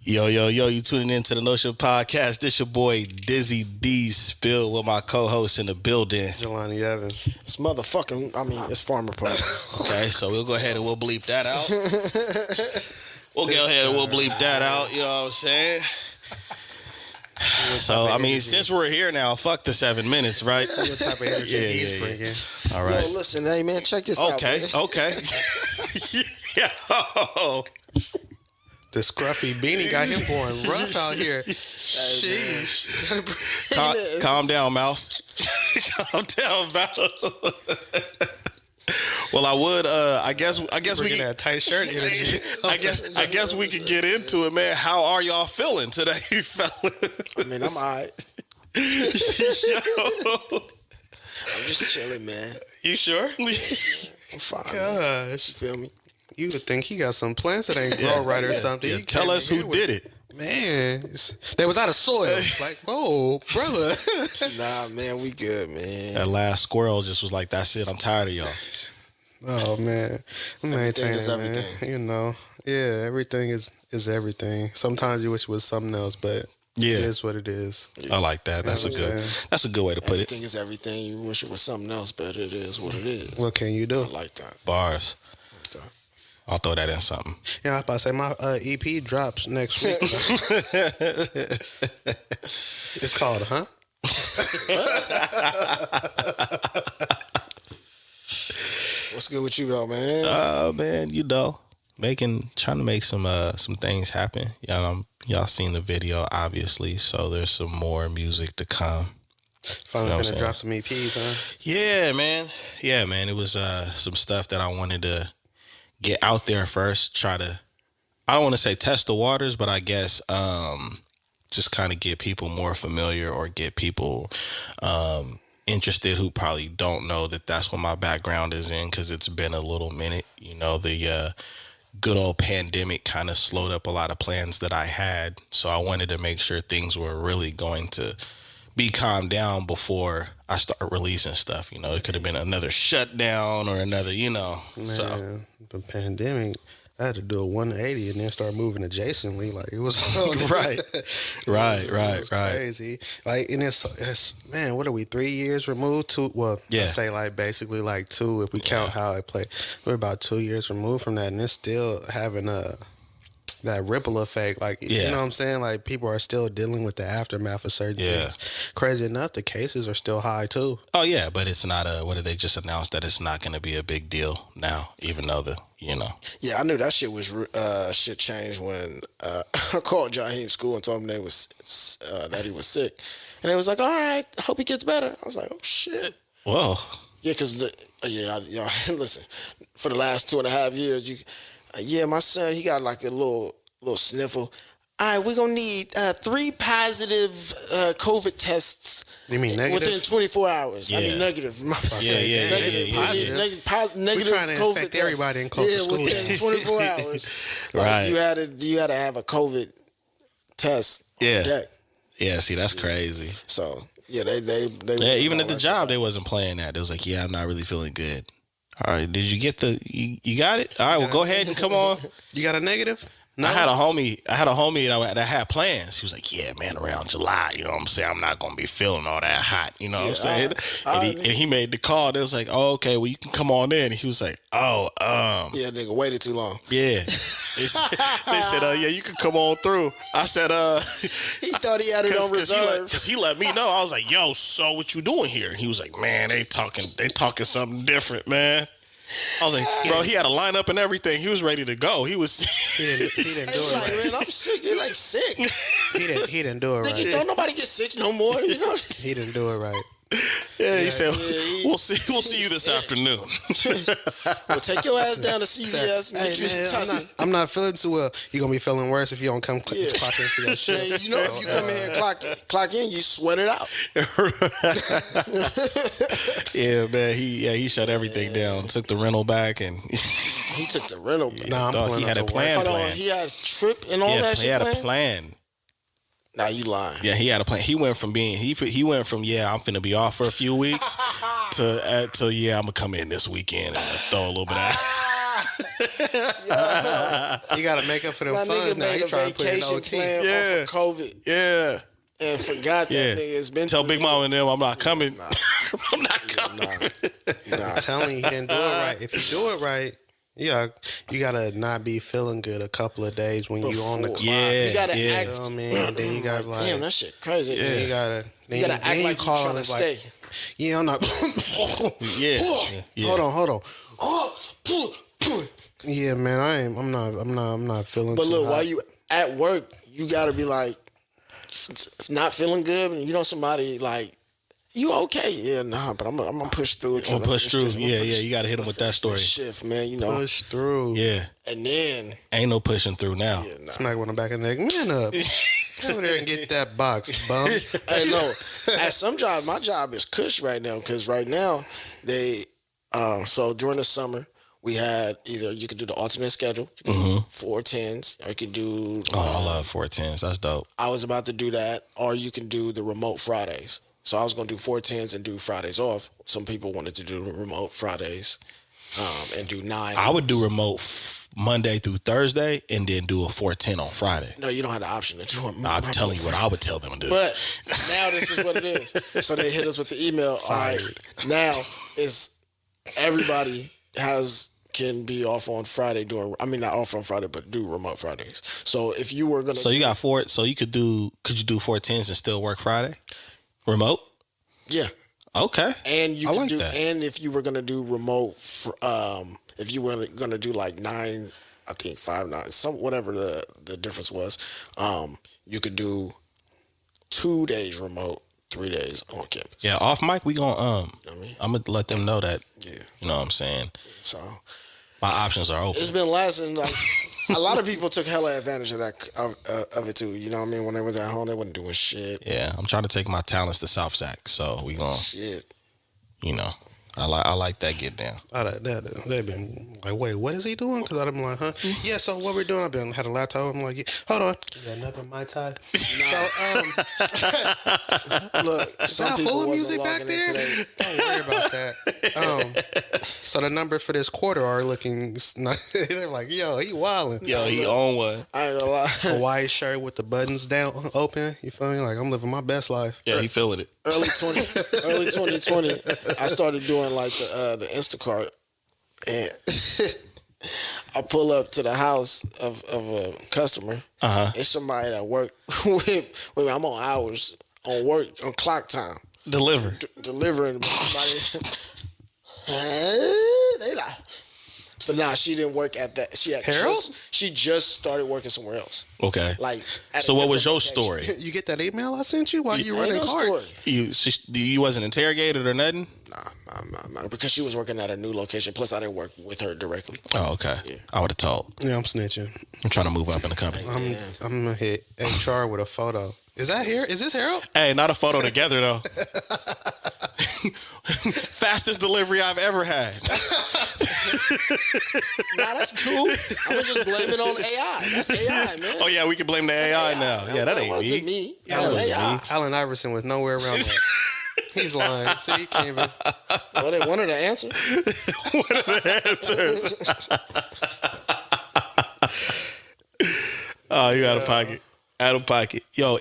Yo, you tuning in to the Notion Podcast. This your boy Dizzy D Spill with my co-host in the building. Jelani Evans. It's motherfucking, it's Farmer Poe. Okay, so we'll go ahead and we'll bleep that out. We'll go ahead and we'll bleep that out, you know what I'm saying? So, since we're here now, fuck the 7 minutes, right? What type of energy he's bringing. All right. Yo, listen, hey, man, check this out. Okay. Yo. The scruffy beanie got him going rough out here. Sheesh. Calm down, Mouse. Calm down, Mouse. Well, I would. I guess we Bringing that tight shirt. I guess we could get into it, man. How are y'all feeling today, fellas? I'm alright. Yo. I'm just chilling, man. You sure? I'm fine. Gosh. You feel me? You would think he got some plants that ain't grow right or something. Yeah, tell us who did it. Man, they was out of soil. Like, whoa, brother. Nah, man, we good, man. That last squirrel just was like, that's it. I'm tired of y'all. Oh, man. I'm maintaining, is man. everything. You know, yeah, everything is everything. Sometimes you wish it was something else, but Yeah. it is what it is. I like that. That's a good way to put it. Everything is everything. You wish it was something else, but it is what it is. What can you do? I like that. Bars. I'll throw that in something. Yeah, I was about to say my EP drops next week. It's called, huh? What's good with you, though, man? Man, trying to make some things happen. Y'all seen the video, obviously, so there's some more music to come. Finally gonna drop some EPs, huh? Yeah, man. It was some stuff that I wanted to get out there first. I don't want to say test the waters, but I guess just kind of get people more familiar or get people interested who probably don't know that that's what my background is in, because it's been a little minute. You know, the good old pandemic kind of slowed up a lot of plans that I had. So I wanted to make sure things were really going to be calmed down before I start releasing stuff. You know, it could have been another shutdown or another, Man, so. The pandemic, I had to do a 180 and then start moving adjacently. Like, it was Right. It was crazy. Like, and it's man, what are we, 3 years removed? I say like basically like 2 if we count how I play. We're about 2 years removed from that, and it's still having that ripple effect. Like, you know what I'm saying? Like, people are still dealing with the aftermath of certain things. Crazy enough, the cases are still high too. Oh yeah, but it's not what did they just announce that it's not going to be a big deal now, even though Yeah, I knew that shit was shit changed when I called Jaheim school and told him that he was sick, and they was like, "All right, I hope he gets better." I was like, "Oh shit." Whoa. Yeah, because listen, for the last 2.5 years, my son, he got like a little sniffle. All right, we're going to need 3 positive COVID tests. You mean negative? Within 24 hours. Yeah. I mean negative. Yeah. Negative We're trying to COVID infect test. everybody and close the school. Within 24 hours. Right. You had to have a COVID test on deck. Yeah, see, that's crazy. So, they even at the job, they wasn't playing that. They was like, I'm not really feeling good. All right, did you get you got it? All right, well, go ahead and come on. You got a negative? No? I had a homie that had plans. He was like, yeah, man, around July, you know what I'm saying? I'm not going to be feeling all that hot, you know what I'm saying? And he made the call. They was like, oh, okay, well, you can come on in. And he was like, Yeah, nigga, waited too long. Yeah. They said, you can come on through. I said, he thought he had it on reserve. Because he let me know. I was like, yo, so what you doing here? And he was like, man, they talking something different, man. I was like, bro, he had a lineup and everything. He was ready to go. He didn't do it right. Man, I'm sick. You're like sick. He didn't do it right. Nigga, don't nobody get sick no more. You know? He didn't do it right. He said, we'll see you this afternoon. Well, take your ass down to CVS and get you some tussin. I'm not feeling too well. You're going to be feeling worse if you don't come clock in for your shit. Man, you know, if you come in here and clock in, you sweat it out. Yeah, man. He shut everything down. Took the rental back and he took the rental back. Nah, he had a plan. He had a trip and all that shit. He had a plan. Nah, you lying. Yeah, he had a plan. He went from I'm finna be off for a few weeks to I'm gonna come in this weekend and throw a little bit of You got to make up for them My funds nigga now. made You a trying to put in vacation OT. plan off of COVID. Yeah. And forgot that nigga. It's been Tell Big Mama and them I'm not coming. Nah. I'm not coming. I'm telling you, he didn't do it right. If you do it right, you gotta not be feeling good a couple of days when you on the clock. Yeah, you gotta act. You know what I mean? And then you gotta like, damn, that shit crazy. Yeah, you gotta act like you trying to stay. Yeah, I'm not. Yeah. Hold on. Yeah, man, I'm not feeling. But too look, hot. while you at work, you gotta be like, not feeling good, and you know somebody like, you okay? Yeah, nah, but I'm gonna push through it. I'm gonna push through. Yeah. You gotta hit them with that story. Shift, man. You know, push through. Yeah. and then Ain't no pushing through now. Smack one on the back of the neck. Man up. Go over there and get that box, bum. I know. At some jobs, my job is cush right now because right now they. So during the summer, we had either you could do the alternate schedule, you can do 410s, or you can do. Oh, I love 410s. That's dope. I was about to do that, or you can do the remote Fridays. So I was going to do 410s and do Fridays off. Some people wanted to do remote Fridays and do 9. I would do remote Monday through Thursday and then do a 410 on Friday. No, you don't have the option to do it. I'm telling you what I would tell them to do. But now this is what it is. So they hit us with the email. All right, now it's everybody can be off on Friday not off on Friday, but do remote Fridays. So if you were gonna, so you got could you do 410s and still work Friday, remote? Yeah. Okay. And you I can like do, that. and if you were gonna do remote, if you were gonna do like 9, I think 5, 9, whatever the difference was, you could do 2 days remote, 3 days on campus. Yeah, off mic we gonna You know what I mean? I'm gonna let them know that. Yeah. You know what I'm saying? So My options are open. it's been lasting. Like a lot of people took hella advantage of that of it too. You know what I mean? When they was at home, they wasn't doing shit. Yeah, I'm trying to take my talents to South Sac, so we gonna, Shit. you know, I like that get down. They've been like, wait, what is he doing? Because I've been like, huh? Yeah, so what we're doing, I've had a laptop. I'm like, yeah, hold on. You got another Mai Tai? Look, Is that Hula music back there? Don't worry about that. So the numbers for this quarter are looking, they're like, yo, he wilding. Yo, he on one. I ain't gonna lie. Hawaii shirt with the buttons down open. You feel me? Like, I'm living my best life. Yeah, he feeling it. Early 2020, I started doing like the Instacart, and I pull up to the house of a customer. It's somebody that work with. I'm on hours on work on clock time. Delivering somebody. They like, but nah, she didn't work at that. She just started working somewhere else. Okay. Like, so what was your story? You get that email I sent you while you Ain't running no carts? story. You wasn't interrogated or nothing? Nah, because she was working at a new location. Plus, I didn't work with her directly. Oh, okay. Yeah. I would have told. Yeah, I'm snitching. I'm trying to move up in the company. I'm gonna hit HR with a photo. Is that here? Is this Harold? Hey, not a photo together though. Fastest delivery I've ever had. Nah, that's cool. I'm gonna just blame it on AI. That's AI, man. Oh yeah, we can blame the AI now. Yeah, that ain't wasn't me. me. That was AI. Allen Iverson was nowhere around that. He's lying. See, he can't even. Well, they wanted to answer. What are the answers? Oh, you out of pocket. Out of pocket. Yo,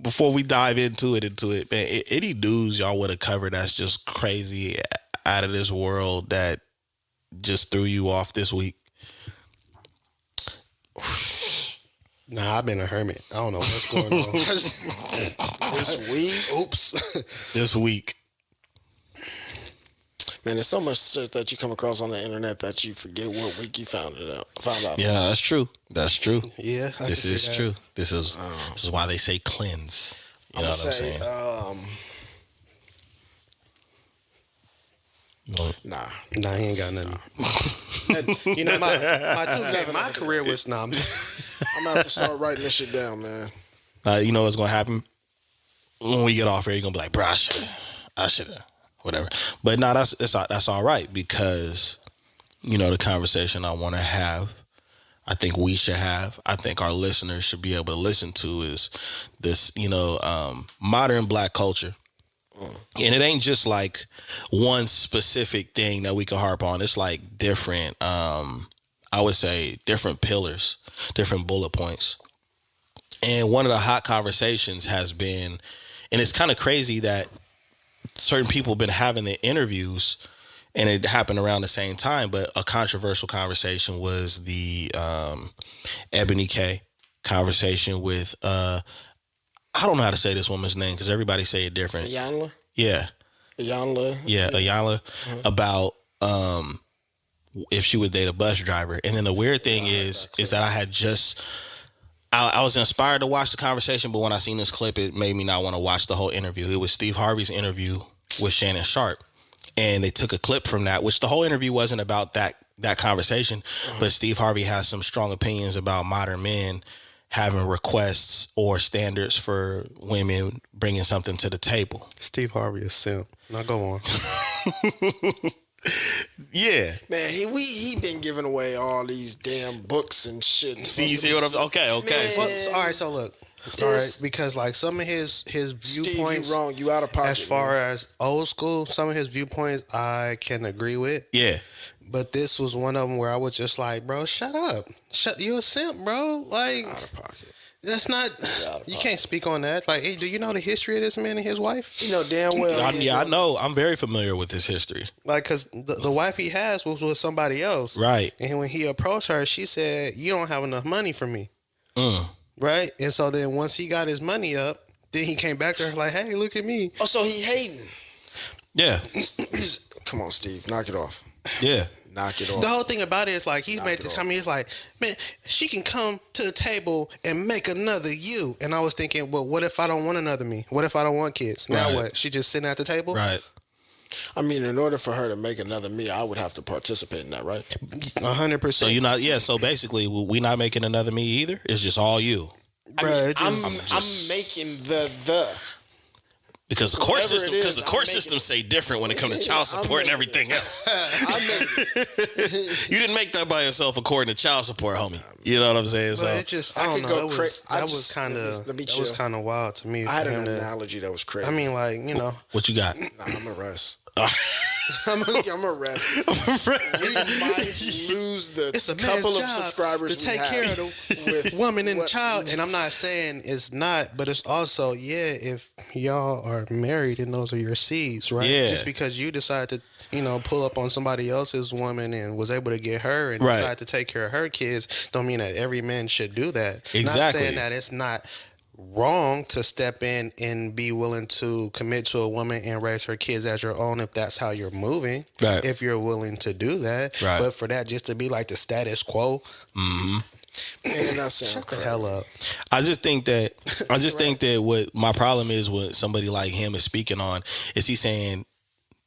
before we dive into it, man, any news y'all would have covered that's just crazy, out of this world, that just threw you off this week? Nah, I've been a hermit. I don't know what's going on. This week? Oops. This week. Man, there's so much shit that you come across on the internet that you forget what week you found out. Yeah, that's true. That's true. Yeah, This is true. This is why they say cleanse. You know what I'm saying? Nah, he ain't got nothing. You know, my career was I'm gonna have to start writing this shit down, man. You know what's gonna happen when we get off here? You're gonna be like, bro, I should have, whatever. But no, that's all right, because you know the conversation I want to have, I think we should have, I think our listeners should be able to listen to, is this, modern Black culture. And it ain't just like one specific thing that we can harp on. It's like different I would say, different pillars, different bullet points. And one of the hot conversations has been, and it's kind of crazy that certain people have been having the interviews, and it happened around the same time, but a controversial conversation was the Ebony K conversation with, I don't know how to say this woman's name because everybody say it different. Ayanla? Yeah. Ayanla? Yeah, Ayanla, about if she would date a bus driver. And then the weird thing is that I was inspired to watch the conversation, but when I seen this clip, it made me not want to watch the whole interview. It was Steve Harvey's interview with Shannon Sharp. And they took a clip from that, which the whole interview wasn't about that conversation, but Steve Harvey has some strong opinions about modern men having requests or standards for women bringing something to the table. Steve Harvey is simp. Now go on. Yeah, man, he been giving away all these damn books and shit. See, you see what I'm? Okay. All right, so look. All right, because like some of his viewpoints, Steve, you wrong. You out of pocket. As far as old school, some of his viewpoints I can agree with. Yeah, but this was one of them where I was just like, bro, shut up, you a simp, bro. Like, out of pocket. That's not. You can't speak on that. Like, hey, do you know the history of this man and his wife? You know damn well. I know. I'm very familiar with his history. Like, cause the wife he has was with somebody else, right? And when he approached her, she said, "You don't have enough money for me." Right? And so then once he got his money up, then he came back to her like, "Hey, look at me." Oh, so he hating. Yeah. Come on, Steve. Knock it off. Yeah. Knock it off. The whole thing about it is like he made this comment. He's like, "Man, she can come to the table and make another you." And I was thinking, well, what if I don't want another me? What if I don't want kids? Now what? She just sitting at the table? Right. I mean, in order for her to make another me, I would have to participate in that, right? 100%. So you're not, So basically, we not making another me either. It's just all you, bro. I'm making the because the court system, the court system say different when it comes to child support and everything else. You didn't make that by yourself according to child support, homie. You know what I'm saying? But so it just, I don't know. That was kind of wild to me. I had an analogy that was crazy. I mean, like, you know, what you got? I'm a rest. I'm a rest. We might lose the couple of subscribers to take care of the woman and child. And I'm not saying it's not, but it's also, if y'all are married and those are your seeds, right? Yeah. Just because you decide to, pull up on somebody else's woman and was able to get her and decide to take care of her kids, don't mean that every man should do that. Exactly. Not saying that it's not wrong to step in and be willing to commit to a woman and raise her kids as your own if that's how you're moving. Right. If you're willing to do that. Right. But for that just to be like the status quo. Man, shut the hell up. I just think that what my problem is with somebody like him is speaking on is he saying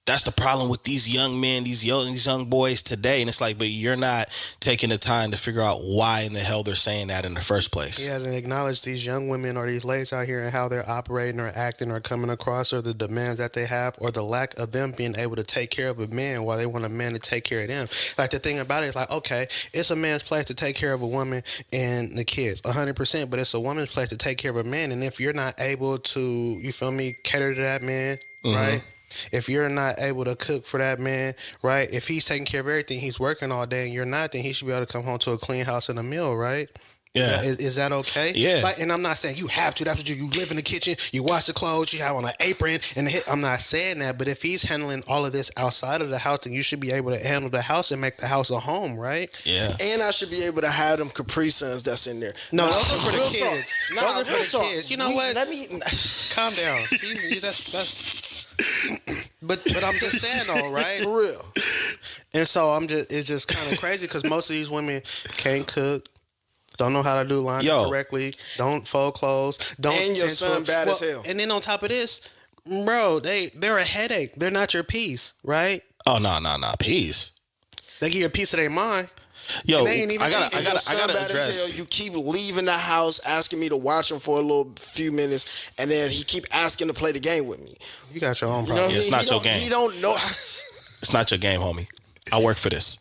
that's the problem with these young men, these young boys today. And it's like, but you're not taking the time to figure out why in the hell they're saying that in the first place. He hasn't acknowledged these young women or these ladies out here and how they're operating or acting or coming across or the demands that they have or the lack of them being able to take care of a man while they want a man to take care of them. Like the thing about it is like, okay, it's a man's place to take care of a woman and the kids, 100%, but it's a woman's place to take care of a man. And if you're not able to, you feel me, cater to that man, right? If you're not able to cook for that man, right? If he's taking care of everything, he's working all day and you're not, then he should be able to come home to a clean house and a meal, right? Yeah. Is that okay? Yeah. Like, and I'm not saying you have to. That's what you live in the kitchen, you wash the clothes, you have on an apron, and I'm not saying that. But if he's handling all of this outside of the house, then you should be able to handle the house and make the house a home, right? Yeah. And I should be able to have them Capri Suns that's in there. No, those are for the kids. Those are for the kids. You know what? Let me calm down. That's. But I'm just saying though, right? For real. And so it's just kind of crazy because most of these women can't cook. Don't know how to do laundry correctly. Don't fold clothes. And your son bad as hell. And then on top of this, bro, they're a headache. They're not your peace, right? Oh no, peace. They give you a piece of their mind. Yo, I gotta address. You keep leaving the house, asking me to watch him for a few minutes, and then he keep asking to play the game with me. You got your own problem. It's not your game. He don't know. It's not your game, homie. I work for this.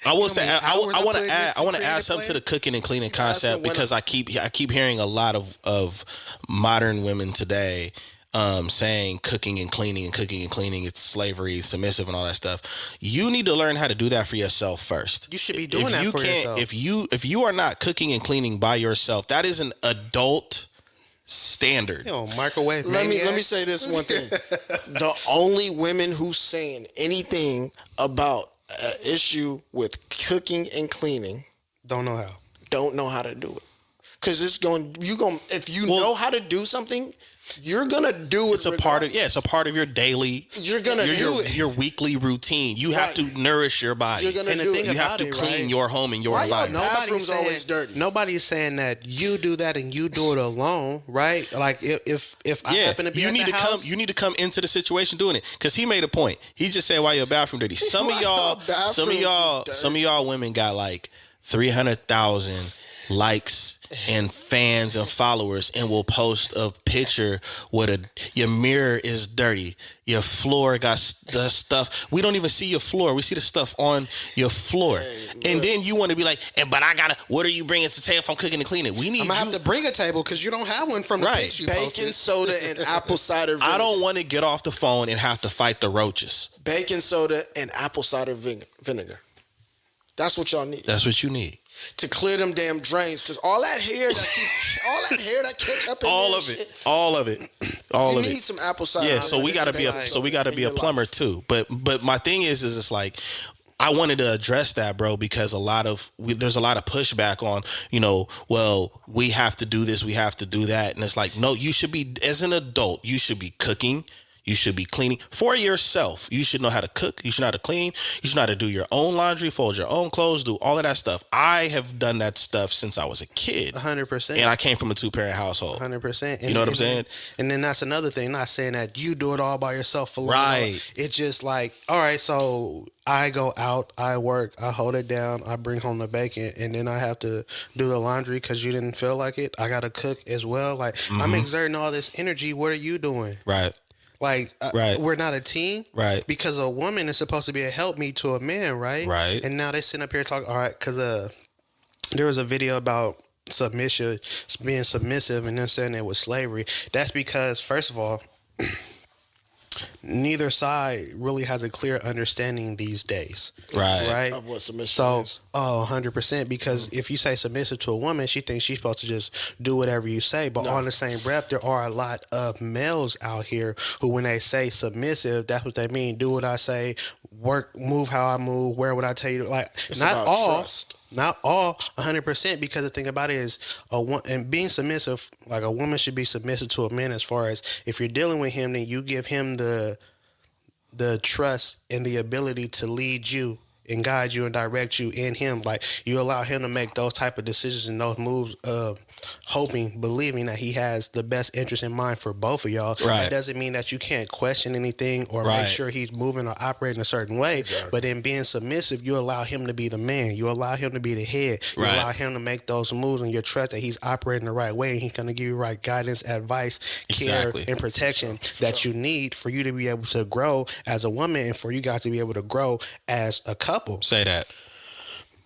I will say I want to add something to the cooking and cleaning concept because I keep hearing a lot of modern women today saying cooking and cleaning, it's slavery, submissive, and all that stuff. You need to learn how to do that for yourself first. You should be doing that for yourself. If you are not cooking and cleaning by yourself, that is an adult standard. Microwave. Let me say this one thing. The only women who's saying anything about an issue with cooking and cleaning don't know how to do it. Because if you know how to do something, you're gonna do it. It's a part of your daily. You're gonna do it. Your weekly routine. You have to nourish your body. You're gonna do it. You have to clean your home and your life. Nobody's always dirty. Nobody's saying that you do that and you do it alone, right? Like if I happen to be at the house, you need to come into the situation doing it. Because he made a point. He just said, "Why your bathroom dirty?" Some of y'all women got like 300,000 likes and fans and followers, and will post a picture with your mirror is dirty, your floor got the stuff. We don't even see your floor. We see the stuff on your floor. And then you want to be like, but I gotta. What are you bringing to the table if I'm cooking and cleaning? I'm gonna have to bring a table because you don't have one from the picture. Baking soda and apple cider vinegar. I don't want to get off the phone and have to fight the roaches. Baking soda and apple cider vinegar. That's what y'all need. That's what you need to clear them damn drains, because all that hair that catch up in all of it. You need some apple cider. Yeah, so we gotta be a plumber too. But my thing is it's like, I wanted to address that, bro, because there's a lot of pushback on, well, we have to do this, we have to do that, and it's like, no, you should be, as an adult, you should be cooking. You should be cleaning for yourself. You should know how to cook. You should know how to clean. You should know how to do your own laundry, fold your own clothes, do all of that stuff. I have done that stuff since I was a kid. 100%. And I came from a 2-parent household. 100%. You know what I'm saying? And then that's another thing. Not saying that you do it all by yourself alone. Right. It's just like, all right, so I go out, I work, I hold it down, I bring home the bacon, and then I have to do the laundry because you didn't feel like it. I got to cook as well. Like, I'm exerting all this energy. What are you doing? Right. Like, we're not a team, right? Because a woman is supposed to be a helpmeet to a man, right? Right. And now they sitting up here talking, all right, because there was a video about submission, being submissive, and then saying it was slavery. That's because, first of all, neither side really has a clear understanding these days. Right. Of what submission is. 100%. Because if you say submissive to a woman, she thinks she's supposed to just do whatever you say. But on the same breath, there are a lot of males out here who, when they say submissive, that's what they mean. Do what I say, work, move how I move, wear what I tell you. Like, it's not all. Trust. Not all 100%, because the thing about it is, and being submissive, like a woman should be submissive to a man as far as if you're dealing with him, then you give him the trust and the ability to lead you and guide you and direct you in him. Like, you allow him to make those type of decisions and those moves, believing that he has the best interest in mind for both of y'all. Right. That doesn't mean that you can't question anything or make sure he's moving or operating a certain way. Exactly. But in being submissive, you allow him to be the man. You allow him to be the head. You allow him to make those moves, and you trust that he's operating the right way, and he's going to give you right guidance, advice, care, and protection that you need for you to be able to grow as a woman and for you guys to be able to grow as a couple. Say that.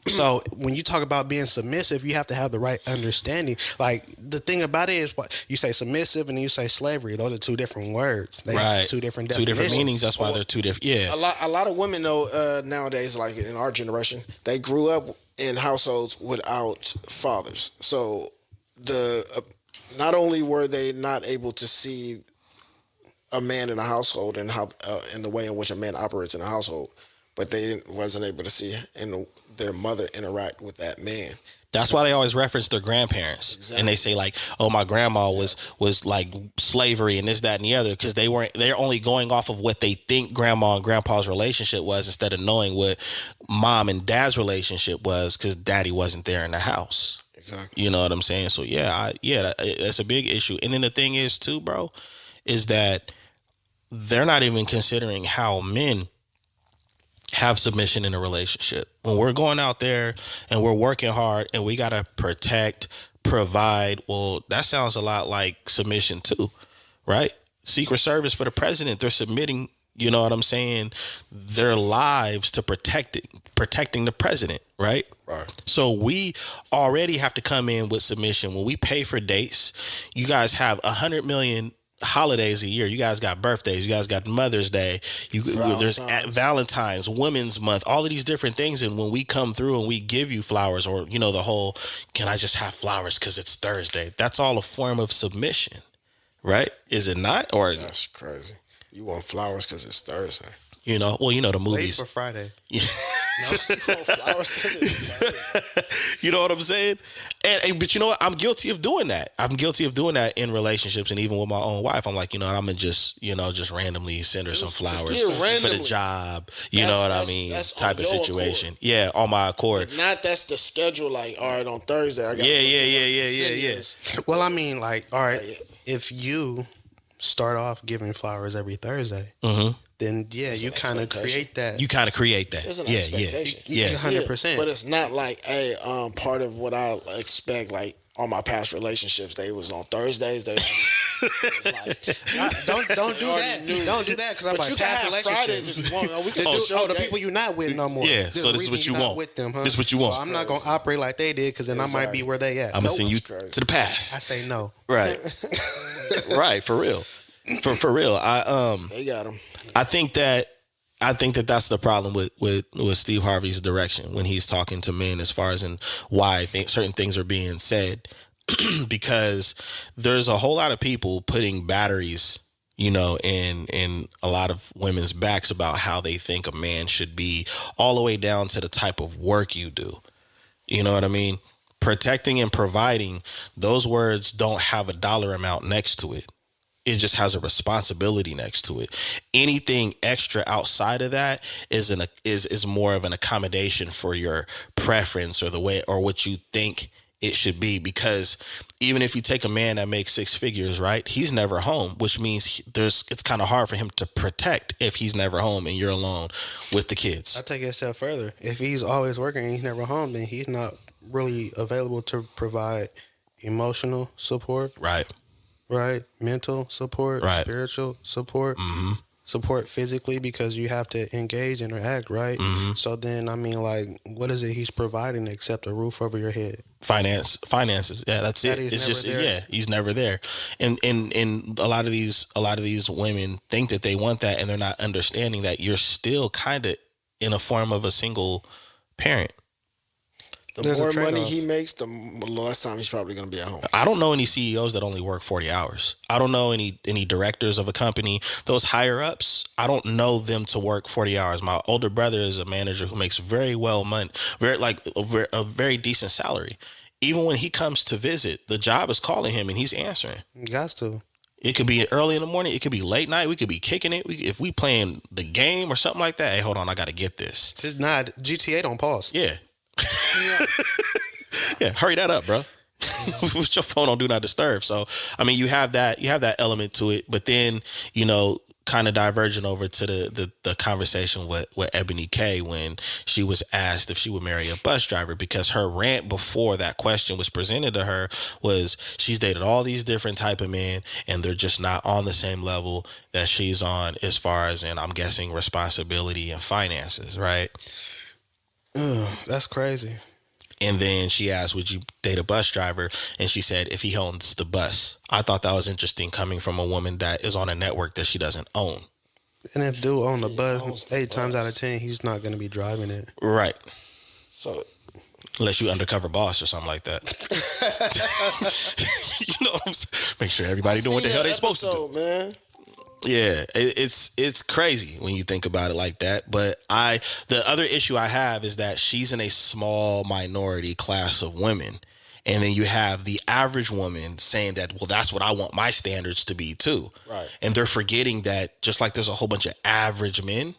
So when you talk about being submissive, you have to have the right understanding. Like, the thing about it is, what you say submissive and then you say slavery. Those are two different words. They have two different definitions. Two different meanings. That's why they're two different. Yeah. A lot of women though nowadays, like in our generation, they grew up in households without fathers. So not only were they not able to see a man in a household and how in the way in which a man operates in a household, but they wasn't able to see their mother interact with that man. That's why they always reference their grandparents. Exactly. And they say like, oh, my grandma was like slavery and this, that, and the other, because they're only going off of what they think grandma and grandpa's relationship was instead of knowing what mom and dad's relationship was, because daddy wasn't there in the house. Exactly. You know what I'm saying? So that's a big issue. And then the thing is too, bro, is that they're not even considering how men have submission in a relationship. When we're going out there and we're working hard and we got to protect, provide, well, that sounds a lot like submission too, right? Secret Service for the president, they're submitting, you know what I'm saying, their lives to protecting the president, right? Right. So we already have to come in with submission. When we pay for dates, you guys have $100 holidays a year. You guys got birthdays. You guys got Mother's Day. There's Valentine's, Women's Month, all of these different things. And when we come through and we give you flowers, or, you know, the whole, can I just have flowers because it's Thursday? That's all a form of submission, right? Is it not? Or that's crazy. You want flowers because it's Thursday. You know, well, you know the movies. Wait for Friday. Yeah. No, flowers because it's Thursday. You know what I'm saying? And but you know what? I'm guilty of doing that. I'm guilty of doing that in relationships, and even with my own wife. I'm like, you know what? I'm gonna just randomly send her some flowers for the job. You know what I mean? Type of situation. Accord. Yeah, on my accord. But not that's the schedule. Like, all right, on Thursday, I got. Yeah. Well, I mean, like, all right, if you start off giving flowers every Thursday. Mm-hmm. Then you kind of create that. You kind of create that. There's an expectation. Yeah, 100%. But it's not like, hey, part of what I expect, like on my past relationships, they was on Thursdays. They was like, don't do that. Don't do that because I'm like, you can have Fridays if you want. We can the people you're not with no more. Yeah, so this is what you want. With them, huh? This is what you want. So I'm not gonna operate like they did because then I might be where they at. I'm gonna send you to the past. I say no. Right. Right. For real. For real. They got them. I think that that's the problem with Steve Harvey's direction when he's talking to men as far as in why I think certain things are being said, because there's a whole lot of people putting batteries, you know, in a lot of women's backs about how they think a man should be, all the way down to the type of work you do. You know what I mean? Protecting and providing, those words don't have a dollar amount next to it. It just has a responsibility next to it. Anything extra outside of that is more of an accommodation for your preference or the way or what you think it should be. Because even if you take a man that makes six figures, right, he's never home, which means it's kind of hard for him to protect if he's never home and you're alone with the kids. I'll take it a step further. If he's always working and he's never home, then he's not really available to provide emotional support. Right, mental support, spiritual support, support physically because you have to engage, interact, right? So then, I mean, like, what is it he's providing except a roof over your head? Finances. Yeah, that's it. It's just he's never there, and a lot of these women think that they want that, and they're not understanding that you're still kind of in a form of a single parent. The more money he makes, the less time he's probably going to be at home. I don't know any CEOs that only work 40 hours. I don't know any directors of a company. Those higher ups, I don't know them to work 40 hours. My older brother is a manager who makes very well money, a very decent salary. Even when he comes to visit, the job is calling him and he's answering. He got to. It could be early in the morning. It could be late night. We could be kicking it. If we playing the game or something like that, hey, hold on, I got to get this. Just not GTA don't pause. Yeah. Yeah, hurry that up, bro. Put your phone on do not disturb. So, I mean, you have that element to it, but then, you know, kind of diverging over to the conversation with Ebony K when she was asked if she would marry a bus driver, because her rant before that question was presented to her was she's dated all these different type of men and they're just not on the same level that she's on as far as, and I'm guessing, responsibility and finances, right? That's crazy. And then she asked, would you date a bus driver? And she said, if he owns the bus. I thought that was interesting coming from a woman that is on a network that she doesn't own. And if dude own the bus, 8 times out of 10, he's not going to be driving it. Right. So, unless you undercover boss or something like that. You know, make sure everybody doing what the hell they supposed to do. Man. Yeah, it's crazy when you think about it like that. But the other issue I have is that she's in a small minority class of women. And then you have the average woman saying that, well, that's what I want my standards to be too. Right. And they're forgetting that just like there's a whole bunch of average men,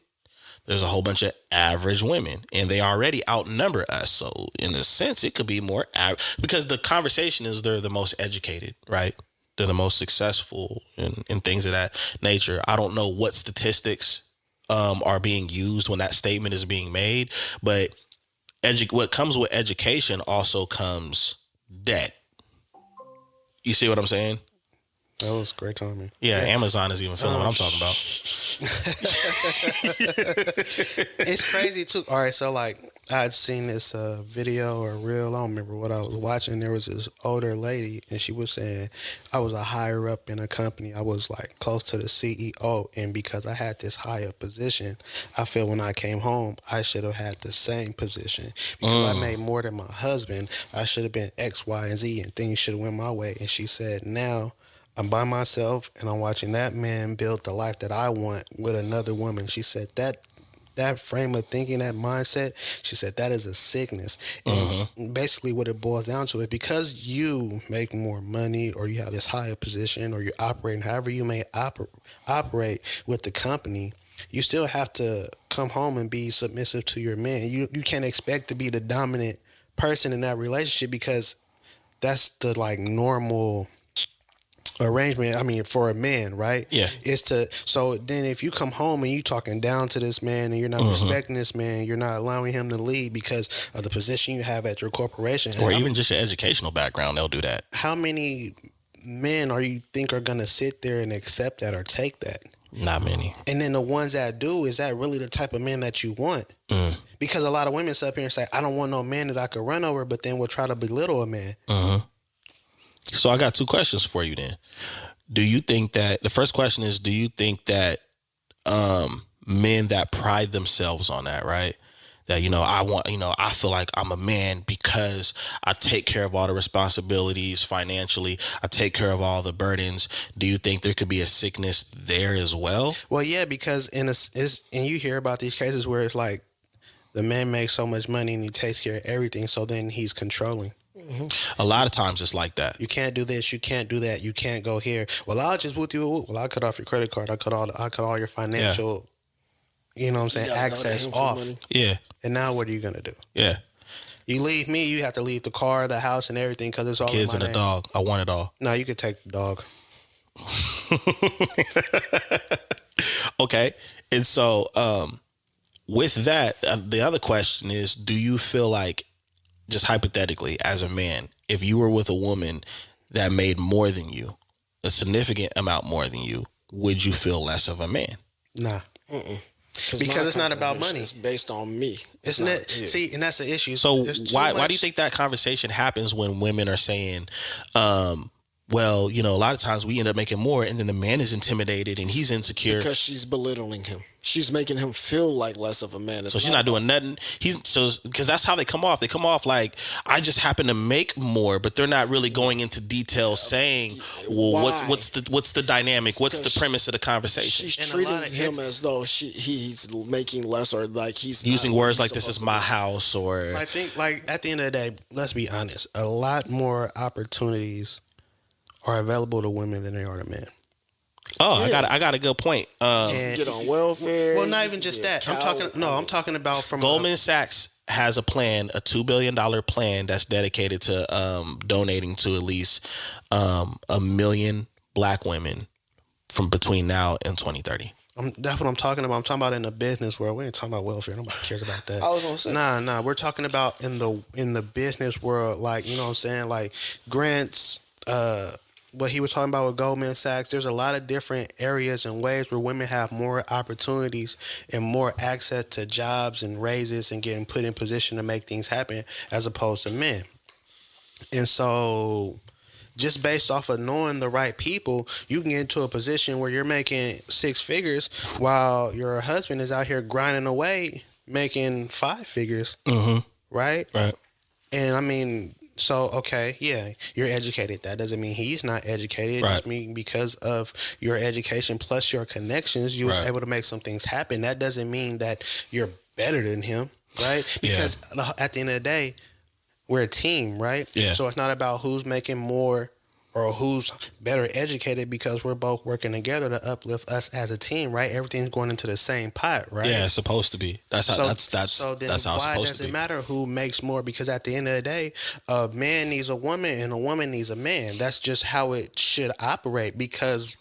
there's a whole bunch of average women, and they already outnumber us. So in a sense, it could be more average, because the conversation is they're the most educated, right? They're the most successful in things of that nature. I don't know what statistics are being used when that statement is being made, but what comes with education also comes debt. You see what I'm saying? That was great timing. Yeah, Amazon is even feeling what I'm talking about. It's crazy too. All right, so like I'd seen this video or reel. I don't remember what I was watching. There was this older lady, and she was saying I was a higher up in a company. I was like close to the CEO, and because I had this high up position, I feel when I came home, I should have had the same position because I made more than my husband. I should have been X, Y, and Z, and things should have went my way. And she said now I'm by myself and I'm watching that man build the life that I want with another woman. She said that frame of thinking, that mindset, she said that is a sickness. And basically what it boils down to is because you make more money or you have this higher position or you're operating however you may operate with the company, you still have to come home and be submissive to your man. You can't expect to be the dominant person in that relationship because that's the like normal arrangement. I mean, for a man, right? Yeah. It's to so then if you come home and you talking down to this man and you're not respecting this man, you're not allowing him to lead because of the position you have at your corporation, or even just your educational background, they'll do that. How many men are you think are gonna sit there and accept that or take that? Not many. And then the ones that do, is that really the type of man that you want? Because a lot of women sit up here and say, I don't want no man that I could run over, but then we'll try to belittle a man. So I got two questions for you then. Do you think that, the first question is, do you think that men that pride themselves on that, right? That, I feel like I'm a man because I take care of all the responsibilities financially. I take care of all the burdens. Do you think there could be a sickness there as well? Well, yeah, because and you hear about these cases where it's like the man makes so much money and he takes care of everything, so then he's controlling. A lot of times it's like that. You can't do this. You can't do that. You can't go here. Well, I'll just whoop you. Well, I'll cut off your credit card. I cut all your financial, you know what I'm saying, access off. Yeah. And now what are you going to do? Yeah. You leave me, you have to leave the car, the house, and everything because it's all kids in my and a name. dog. I want it all. No, you could take the dog. Okay. And so with that, the other question is, do you feel like, just hypothetically, as a man, if you were with a woman that made more than you, a significant amount more than you, would you feel less of a man? Nah. Because it's not about money. It's based on me. Isn't it? See, and that's the issue. So why do you think that conversation happens when women are saying, well, a lot of times we end up making more and then the man is intimidated and he's insecure. Because she's belittling him. She's making him feel like less of a man. So she's not doing nothing. Because that's how they come off. They come off like, I just happen to make more, but they're not really going into detail saying, well, what's the dynamic? What's the premise of the conversation? She's treating him as though he's making less, or like he's using words like this is my house, or I think like at the end of the day, let's be honest, a lot more opportunities are available to women than they are to men. Oh, yeah. I got a good point. Get on welfare. Well, not even just that. I'm talking about from Goldman Sachs has a plan, a $2 billion plan that's dedicated to donating to at least 1 million black women from between now and 2030. That's what I'm talking about. I'm talking about in the business world. We ain't talking about welfare. Nobody cares about that. I was gonna say nah. We're talking about in the business world, like, you know what I'm saying, like grants. What he was talking about with Goldman Sachs, there's a lot of different areas and ways where women have more opportunities and more access to jobs and raises and getting put in position to make things happen as opposed to men. And so just based off of knowing the right people, you can get into a position where you're making 6 figures while your husband is out here grinding away making 5 figures. Right? Right. And I mean, so, okay, yeah, you're educated. That doesn't mean he's not educated. It just means because of your education plus your connections, you was able to make some things happen. That doesn't mean that you're better than him, right? Because at the end of the day, we're a team, right? Yeah. So it's not about who's making more or who's better educated, because we're both working together to uplift us as a team, right? Everything's going into the same pot, right? Yeah, it's supposed to be. That's how it's so then that's how it's why supposed does to be. it matter who makes more? Because at the end of the day, a man needs a woman and a woman needs a man. That's just how it should operate, because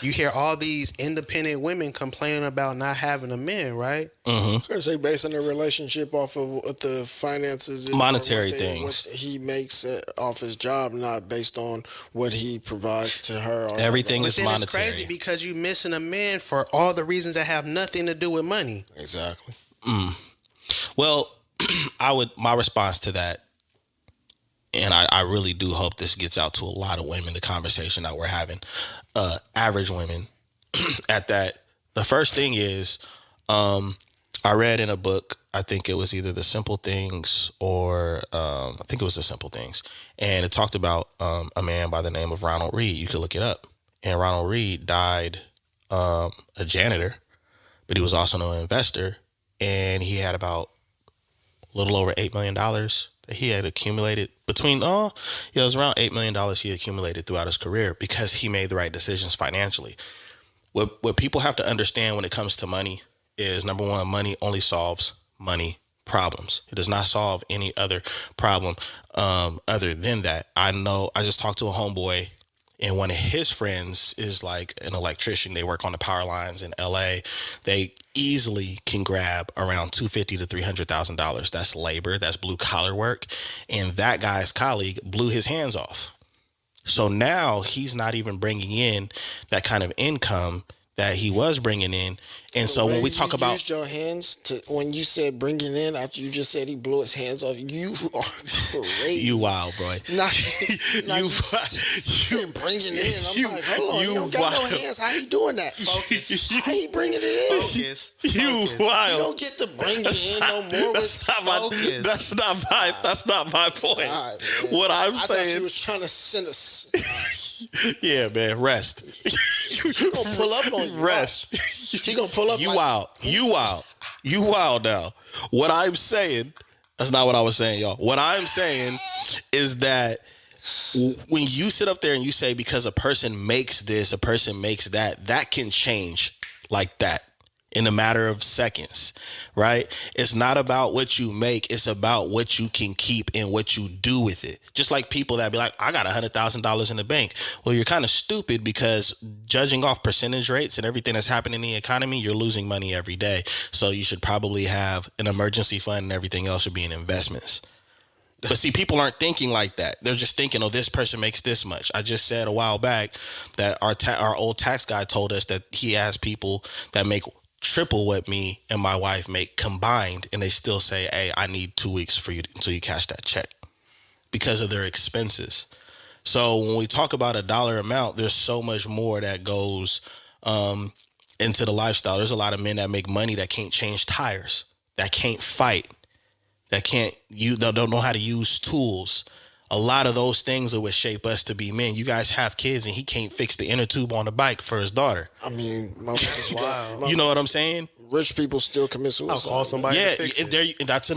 you hear all these independent women complaining about not having a man, right? Because they basing their relationship off of what the finances, monetary things, what he makes off his job, not based on what he provides to her. Or everything is monetary. It's crazy because you're missing a man for all the reasons that have nothing to do with money. Exactly. Well, my response to that, and I really do hope this gets out to a lot of women, the conversation that we're having, average women, at that. The first thing is, I read in a book, I think it was either The Simple Things or I think it was The Simple Things. And it talked about a man by the name of Ronald Reed. You could look it up. And Ronald Reed died a janitor, but he was also an investor. And he had about a little over $8 million that he had accumulated between, it was around $8 million he accumulated throughout his career because he made the right decisions financially. What people have to understand when it comes to money is, number one, money only solves money problems. It does not solve any other problem other than that. I know I just talked to a homeboy, and one of his friends is like an electrician. They work on the power lines in LA. They easily can grab around $250,000 to $300,000. That's labor. That's blue collar work. And that guy's colleague blew his hands off. So now he's not even bringing in that kind of income that he was bringing in. And so when we talk about, used your hands to, when you said bringing in, after you just said he blew his hands off, you are crazy. You wild, bro. You said bringing in. I'm like, hold on, you don't got no hands. How he doing that? Focus. How he bringing it in? Focus. You wild. You don't get to bring it in no more. That's not my point. Right, what I'm I saying, thought he was trying to send us. Yeah, man, rest. He gonna pull up on you. Rest. He gonna pull up. You wild. You wild now. What I'm saying, that's not what I was saying, y'all. What I'm saying is that when you sit up there and you say because a person makes this, a person makes that, that can change like that in a matter of seconds, right? It's not about what you make. It's about what you can keep and what you do with it. Just like people that be like, I got $100,000 in the bank. Well, you're kind of stupid because judging off percentage rates and everything that's happening in the economy, you're losing money every day. So you should probably have an emergency fund and everything else should be in investments. But see, people aren't thinking like that. They're just thinking, oh, this person makes this much. I just said a while back that our old tax guy told us that he has people that make triple what me and my wife make combined, and they still say, hey, I need 2 weeks for you until you cash that check because of their expenses. So when we talk about a dollar amount, there's so much more that goes into the lifestyle. There's a lot of men that make money that can't change tires, that can't fight, that don't know how to use tools. A lot of those things are what shape us to be men. You guys have kids and he can't fix the inner tube on the bike for his daughter. I mean, wow. You know what I'm saying? Rich people still commit suicide. I'll call somebody to fix it. That's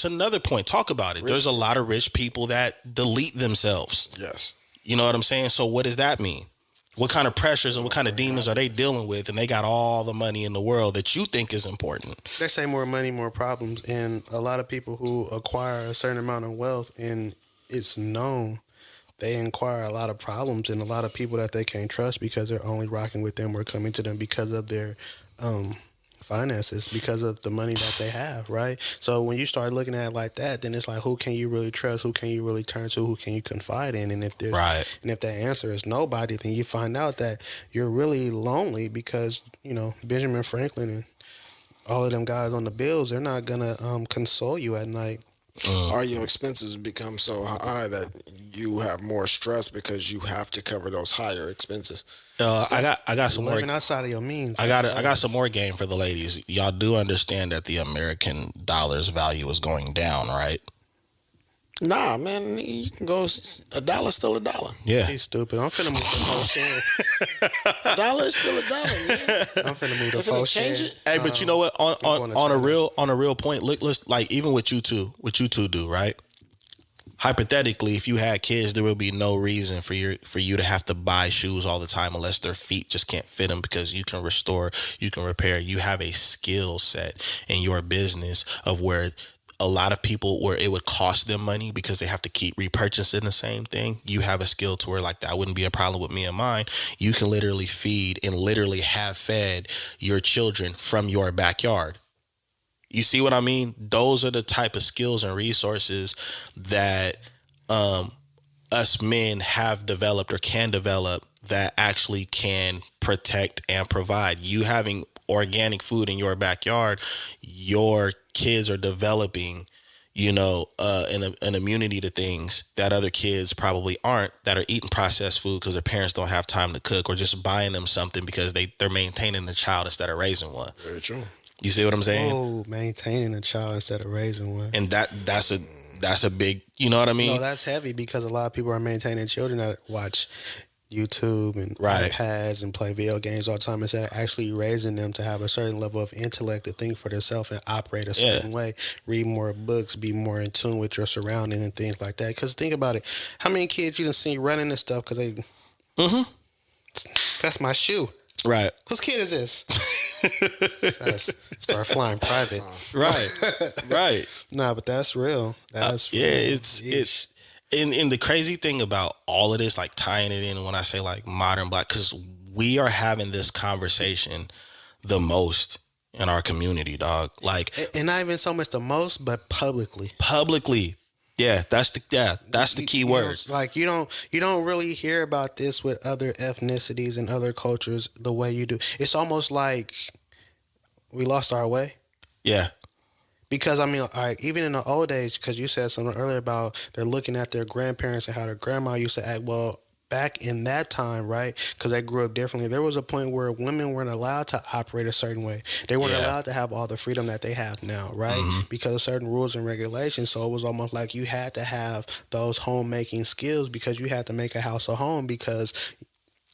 another point. Talk about it. There's a lot of rich people that delete themselves. Yes. You know what I'm saying? So what does that mean? What kind of pressures and what kind of demons are they dealing with? And they got all the money in the world that you think is important. They say more money, more problems. And a lot of people who acquire a certain amount of wealth, and it's known, they acquire a lot of problems and a lot of people that they can't trust because they're only rocking with them or coming to them because of their finances, because of the money that they have, right? So when you start looking at it like that, then it's like, who can you really trust? Who can you really turn to? Who can you confide in? And if that answer is nobody, then you find out that you're really lonely because, you know, Benjamin Franklin and all of them guys on the bills, they're not gonna console you at night. Or your expenses become so high that you have more stress because you have to cover those higher expenses. I got some more. Living outside of your means. I got some more game for the ladies. Y'all do understand that the American dollar's value is going down, right? Nah, man, you can go. A dollar's still a dollar. Yeah, he's stupid. I'm finna move the whole share. A dollar is still a dollar, man. I'm finna move the whole share. Hey, but you know what? On a real point, look, let's like even what you two do, right? Hypothetically, if you had kids, there would be no reason for you to have to buy shoes all the time unless their feet just can't fit them, because you can restore, you can repair. You have a skill set in your business of where a lot of people where it would cost them money because they have to keep repurchasing the same thing. You have a skill to where like that wouldn't be a problem with me and mine. You can literally feed and literally have fed your children from your backyard. You see what I mean? Those are the type of skills and resources that us men have developed or can develop that actually can protect and provide. You having organic food in your backyard, your kids are developing, an immunity to things that other kids probably aren't, that are eating processed food because their parents don't have time to cook, or just buying them something because they're maintaining a child instead of raising one. Very true. You see what I'm saying? Oh, maintaining a child instead of raising one. And that's a big, you know what I mean? No, that's heavy because a lot of people are maintaining children that watch YouTube and iPads and play video games all the time instead of actually raising them to have a certain level of intellect to think for themselves and operate a certain way, read more books, be more in tune with your surroundings and things like that. Because think about it. How many kids you done seen running this stuff because they... That's my shoe. Right. Whose kid is this? Start flying private. Right. Nah, but that's real. That's real. Yeah, it's and the crazy thing about all of this, like tying it in when I say like modern Black, because we are having this conversation the most in our community, dog. Like, and not even so much the most, but publicly. Yeah, that's the key word. Like you don't really hear about this with other ethnicities and other cultures the way you do. It's almost like we lost our way. Yeah. Because I mean, all right, even in the old days, because you said something earlier about they're looking at their grandparents and how their grandma used to act. Well, back in that time, right? Because they grew up differently. There was a point where women weren't allowed to operate a certain way. They weren't allowed to have all the freedom that they have now, right? Because of certain rules and regulations. So it was almost like you had to have those homemaking skills because you had to make a house a home because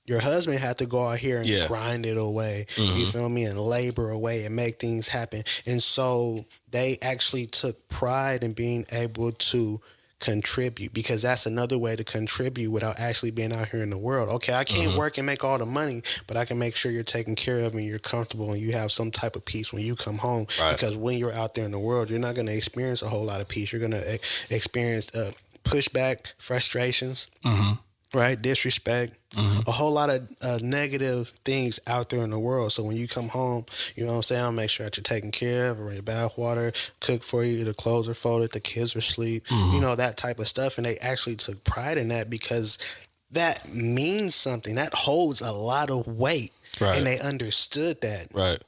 your husband had to go out here and grind it away, you feel me, and labor away and make things happen. And so they actually took pride in being able to contribute, because that's another way to contribute without actually being out here in the world. Okay, I can't work and make all the money, but I can make sure you're taken care of and you're comfortable and you have some type of peace when you come home. Right. Because when you're out there in the world, you're not going to experience a whole lot of peace. You're going to experience pushback, frustrations, right? Disrespect, a whole lot of negative things out there in the world. So when you come home, you know what I'm saying, I'll make sure that you're taken care of, bring your bath water, cook for you, the clothes are folded, the kids are asleep, you know, that type of stuff. And they actually took pride in that because that means something. That holds a lot of weight. Right. And they understood that. Right.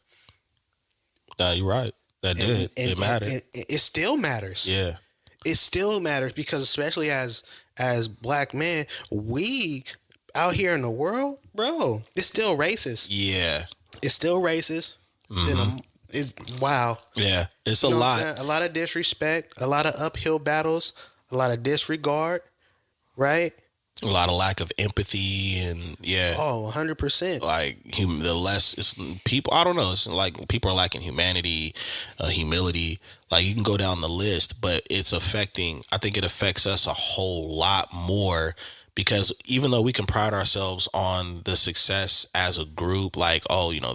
No, you're right. That did. It mattered. And it still matters. Yeah. It still matters because especially as Black men, we out here in the world, bro, it's still racist. Yeah. It's still racist. It's wow. Yeah. It's a lot. A lot of disrespect, a lot of uphill battles, a lot of disregard, right? A lot of lack of empathy and Oh, 100%. Like the less it's people, I don't know. It's like people are lacking humanity, humility. Like you can go down the list, but it's affecting. I think it affects us a whole lot more because even though we can pride ourselves on the success as a group, like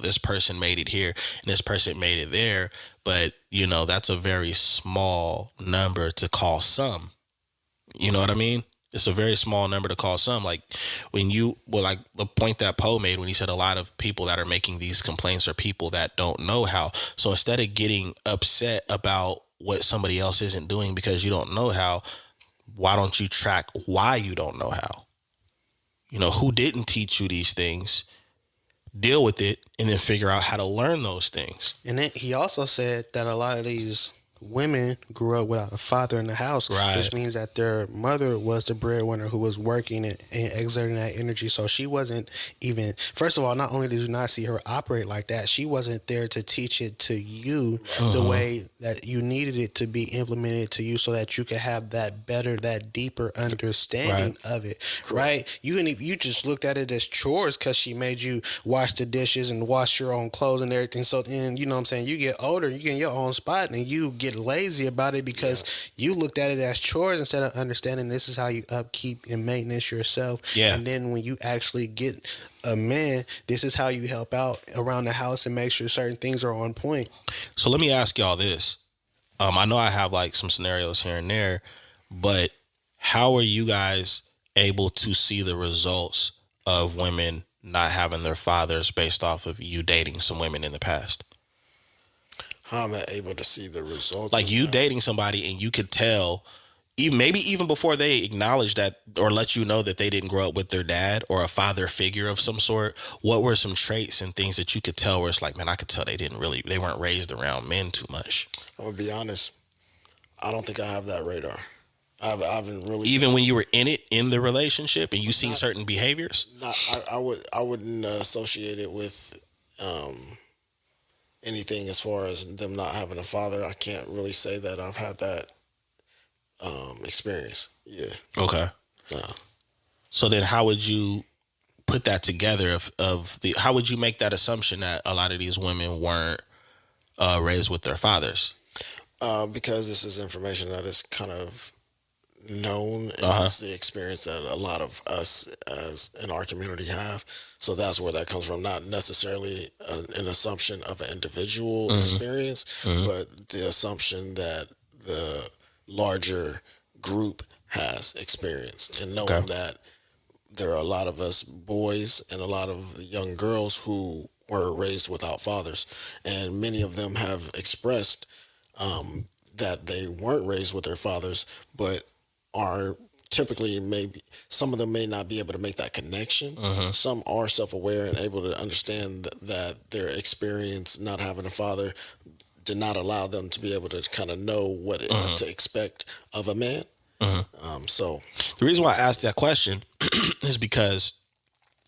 this person made it here and this person made it there, but that's a very small number to call some. You know what I mean? It's a very small number to call some. Like like the point that Poe made when he said a lot of people that are making these complaints are people that don't know how. So instead of getting upset about what somebody else isn't doing because you don't know how, why don't you track why you don't know how? Who didn't teach you these things? Deal with it and then figure out how to learn those things. And then he also said that a lot of these women grew up without a father in the house, which means that their mother was the breadwinner who was working and exerting that energy. So she wasn't even, first of all, not only did you not see her operate like that, she wasn't there to teach it to you the way that you needed it to be implemented to you so that you could have that better, that deeper understanding of it, right? You just looked at it as chores because she made you wash the dishes and wash your own clothes and everything. So then, you know what I'm saying, you get older, you get in your own spot and you get lazy about it because you looked at it as chores instead of understanding this is how you upkeep and maintenance yourself. And then when you actually get a man, this is how you help out around the house and make sure certain things are on point. So let me ask y'all this. I know I have like some scenarios here and there, but how are you guys able to see the results of women not having their fathers based off of you dating some women in the past? How am I able to see the results? Like you dating somebody and you could tell, maybe even before they acknowledge that or let you know that they didn't grow up with their dad or a father figure of some sort, what were some traits and things that you could tell where it's like, man, I could tell they weren't raised around men too much? I'm gonna be honest. I don't think I have that radar. I haven't really. Even when you were in the relationship and you seen certain behaviors? I wouldn't associate it with anything as far as them not having a father. I can't really say that I've had that experience. Yeah. Okay. So then how would you put that together how would you make that assumption that a lot of these women weren't raised with their fathers? Because this is information that is kind of known, and it's the experience that a lot of us as in our community have. So that's where that comes from. Not necessarily an assumption of an individual experience, but the assumption that the larger group has experience, and knowing that there are a lot of us boys and a lot of young girls who were raised without fathers, and many of them have expressed that they weren't raised with their fathers, but are typically, maybe some of them may not be able to make that connection. Some are self-aware and able to understand that their experience not having a father did not allow them to be able to kind of know what to expect of a man. So the reason why I asked that question is because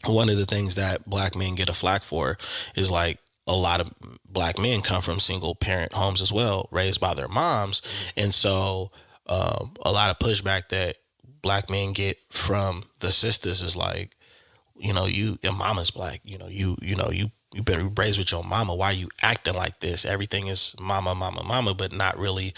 one of the things that black men get a flack for is like a lot of black men come from single parent homes as well, raised by their moms. And so a lot of pushback that black men get from the sisters is like, your mama's black, you better be raised with your mama. Why are you acting like this? Everything is mama, mama, mama, but not really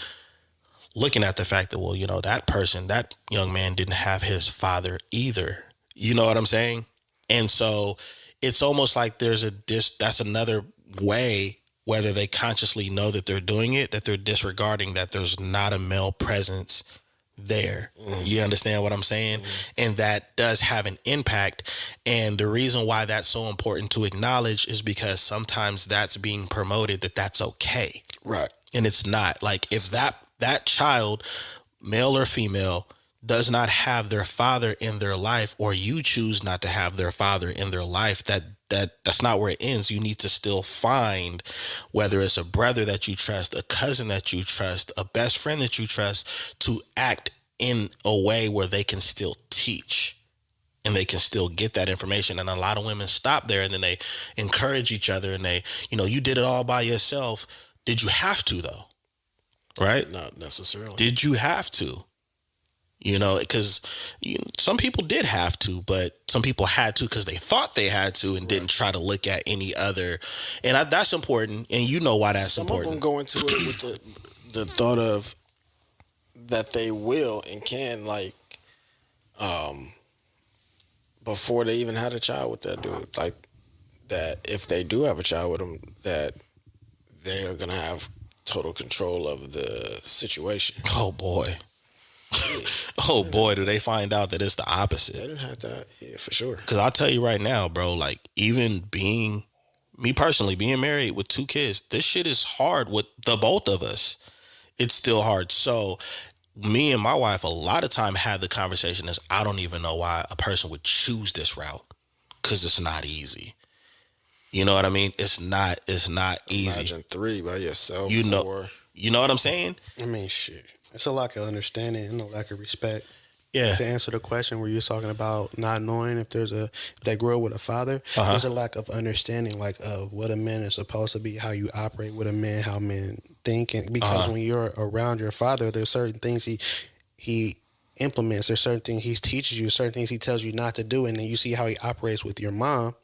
looking at the fact that, well, that young man didn't have his father either. You know what I'm saying? And so it's almost like that's another way, whether they consciously know that they're doing it, that they're disregarding that there's not a male presence there. You understand what I'm saying? And that does have an impact. And the reason why that's so important to acknowledge is because sometimes that's being promoted that that's okay. Right. And it's not. Like if that child, male or female, does not have their father in their life, or you choose not to have their father in their life, that's not where it ends. You need to still find, whether it's a brother that you trust, a cousin that you trust, a best friend that you trust, to act in a way where they can still teach and they can still get that information. And a lot of women stop there and then they encourage each other and they, you did it all by yourself. Did you have to though? Right? Not necessarily. Did you have to? Because some people did have to, but some people had to because they thought they had to and didn't try to look at any other. And that's important. And you know why that's important. Some of them go into it with the thought of that they will and can, like, before they even had a child with that dude. Like, that if they do have a child with him, that they are going to have total control of the situation. Oh, boy. Oh boy, do they find out that it's the opposite. They didn't have that, yeah, for sure. Because I'll tell you right now, bro, like even me personally, being married with 2 kids, this shit is hard with the both of us. It's still hard. So me and my wife a lot of time had the conversation is I don't even know why a person would choose this route, because it's not easy. You know what I mean? It's not easy. Imagine 3 by yourself. 4. You know what I'm saying? I mean, shit. It's a lack of understanding and a lack of respect. Yeah. To answer the question where you're talking about not knowing if they grew up with a father, there's a lack of understanding, like of what a man is supposed to be, how you operate with a man, how men think, and because when you're around your father, there's certain things he implements, there's certain things he teaches you, certain things he tells you not to do, and then you see how he operates with your mom.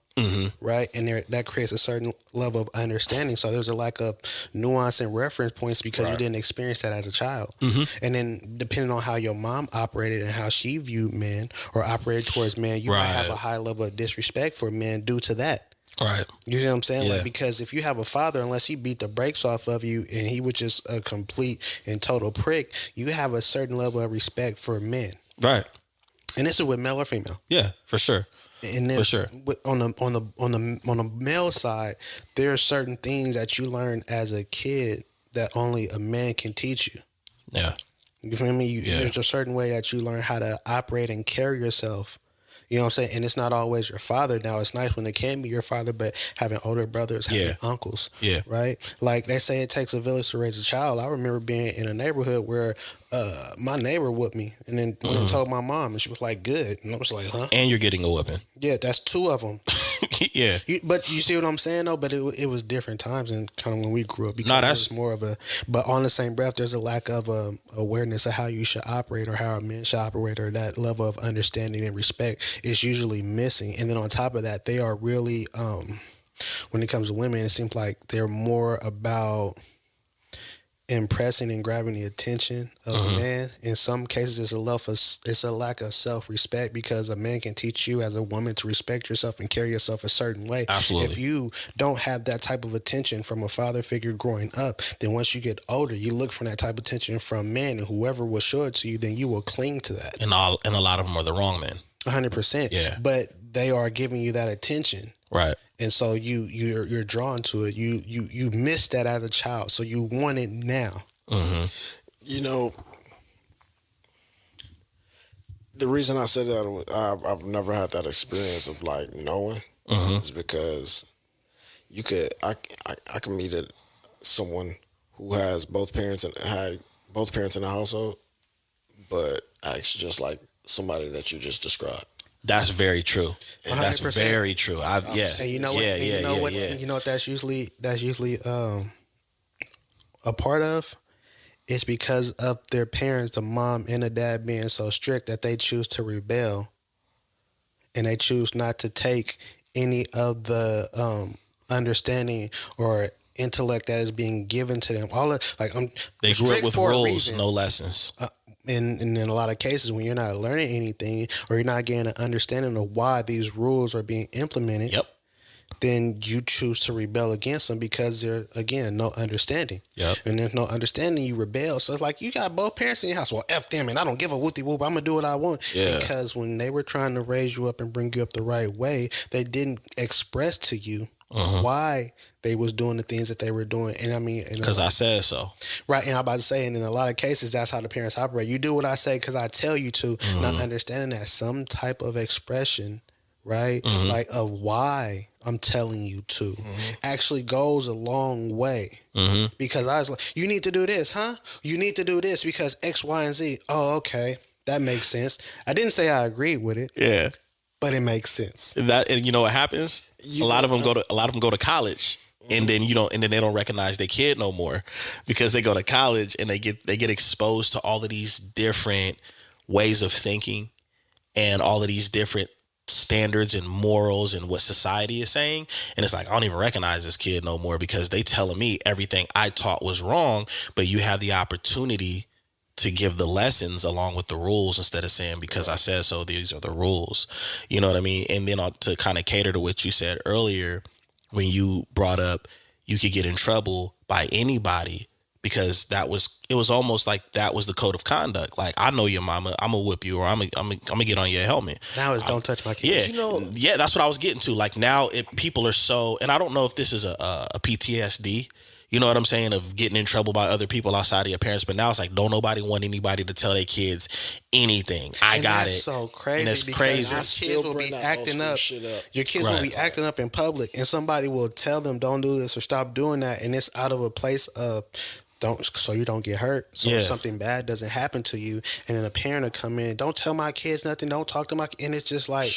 Right, and that creates a certain level of understanding. So there's a lack of nuance and reference points because you didn't experience that as a child. And then depending on how your mom operated and how she viewed men or operated towards men, you might have a high level of disrespect for men due to that. Right. You see what I'm saying? Like, because if you have a father, unless he beat the brakes off of you and he was just a complete and total prick, you have a certain level of respect for men. Right. And this is with male or female. Yeah, for sure. And then for sure. On the male side, there are certain things that you learn as a kid that only a man can teach you. Yeah. You feel me? There's a certain way that you learn how to operate and carry yourself. You know what I'm saying? And it's not always your father. Now, it's nice when it can be your father, but having older brothers, having uncles, right? Like they say it takes a village to raise a child. I remember being in a neighborhood where my neighbor whooped me, and then when I told my mom, and she was like, good. And I was like, huh? And you're getting a whooping. Yeah, that's two of them. Yeah. But you see what I'm saying, though? But it was different times and kind of when we grew up. Because that's more of a... But on the same breath, there's a lack of awareness of how you should operate or how a man should operate, or that level of understanding and respect is usually missing. And then on top of that, they are really... when it comes to women, it seems like they're more about impressing and grabbing the attention of a man. In some cases, it's a lack of self-respect, because a man can teach you as a woman to respect yourself and carry yourself a certain way. Absolutely. If you don't have that type of attention from a father figure growing up, then once you get older, you look for that type of attention from men, and whoever will show it to you, then you will cling to that. And a lot of them are the wrong men. 100%. Yeah. But they are giving you that attention. Right. And so you're drawn to it. You missed that as a child, so you want it now. Mm-hmm. You know, the reason I said that I've never had that experience of like knowing is because I can meet someone who has both parents and had both parents in the household, but acts just like somebody that you just described. That's very true. And that's 100%. very true. And you know what? You know what? That's usually a part of. It's because of their parents, the mom and the dad, being so strict that they choose to rebel, and they choose not to take any of the understanding or intellect that is being given to them. They grew up with rules, no lessons. And in a lot of cases, when you're not learning anything or you're not getting an understanding of why these rules are being implemented, then you choose to rebel against them because there's, again, no understanding. And there's no understanding, you rebel. So it's like you got both parents in your house. Well, F them, and I don't give a whoopty whoop. I'm going to do what I want. Because when they were trying to raise you up and bring you up the right way, they didn't express to you why they was doing the things that they were doing. And I mean, because I said so. Right. And I'm about to say, and in a lot of cases, that's how the parents operate. You do what I say because I tell you to, not understanding that some type of expression, right, like of why I'm telling you to, actually goes a long way. Because I was like, you need to do this, huh? You need to do this because X, Y, and Z. Oh, okay. That makes sense. I didn't say I agreed with it. Yeah. But it makes sense. And you know what happens? A lot of them go to college, and then they don't recognize their kid no more, because they go to college and they get exposed to all of these different ways of thinking and all of these different standards and morals and what society is saying. And it's like, I don't even recognize this kid no more because they telling me everything I taught was wrong, but you have the opportunity to give the lessons along with the rules instead of saying, because I said so, these are the rules. You know what I mean? And then to kind of cater to what you said earlier, when you brought up you could get in trouble by anybody, because it was almost like that was the code of conduct. Like, I know your mama, I'm gonna whip you, or I'm gonna get on your helmet. Now it's don't touch my kids. Yeah, that's what I was getting to. Like, now people are so, and I don't know if this is a PTSD. You know what I'm saying? Of getting in trouble by other people outside of your parents. But now it's like, don't nobody want anybody to tell their kids anything. I got it. So crazy. And it's crazy. Your kids will be acting up. Your kids will be acting up in public, and somebody will tell them, don't do this or stop doing that. And it's out of a place of, so you don't get hurt, so something bad doesn't happen to you. And then a parent will come in, don't tell my kids nothing, don't talk to my kids. And it's just like,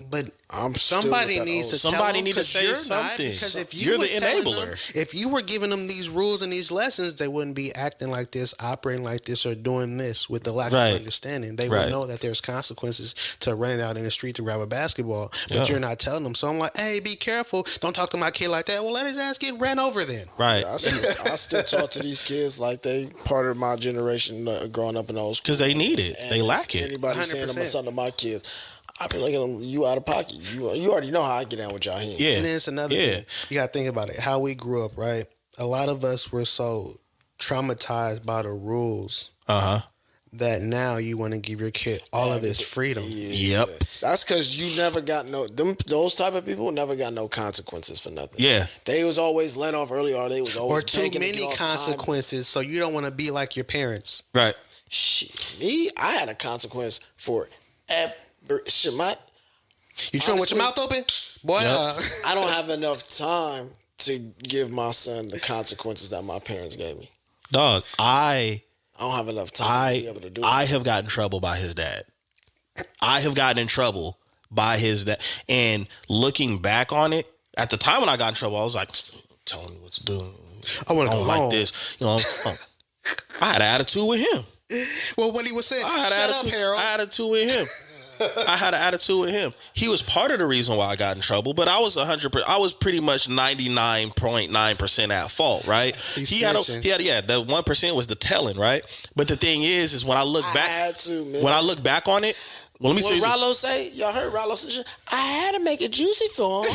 but somebody needs to say something. Because if you're the enabler, if you were giving them these rules and these lessons, they wouldn't be acting like this, operating like this, or doing this with the lack of understanding. They would know that there's consequences to running out in the street to grab a basketball, but you're not telling them. So I'm like, hey, be careful, don't talk to my kid like that. Well, let his ass get ran over then. Right. I still talk to these kids like they part of my generation growing up in those schools. Because they need it. They lack it. Anybody 100%. saying I'm a son of my kids, I be looking at them, you out of pocket. You already know how I get down with y'all here. Yeah. And then it's another thing. You got to think about it. How we grew up, right? A lot of us were so traumatized by the rules that now you want to give your kid all of this freedom. Yep. That's because you never got those type of people never got no consequences for nothing. Yeah. They was always let off early, or they was always Or too many consequences, so you don't want to be like your parents. Right. Shit, I had a consequence for shit. You chewing with your mouth open? Boy, I don't have enough time to give my son the consequences that my parents gave me. Dog, I don't have enough time to be able to do it. I have gotten in trouble by his dad. I have gotten in trouble by his dad. And looking back on it, at the time when I got in trouble, I was like, telling me what to do. I want to go like home. this. You know, I had an attitude with him. Well, what he was saying, I had an attitude. Harold. I had an attitude with him. I had an attitude with him. He was part of the reason why I got in trouble, but I was 100%. I was pretty much 99.9% at fault, right? He had, the 1% was the telling, right? But the thing is when I look back, when I look back on it, well, let me see. What Rollo say? Y'all heard Rollo say? I had to make it juicy for him.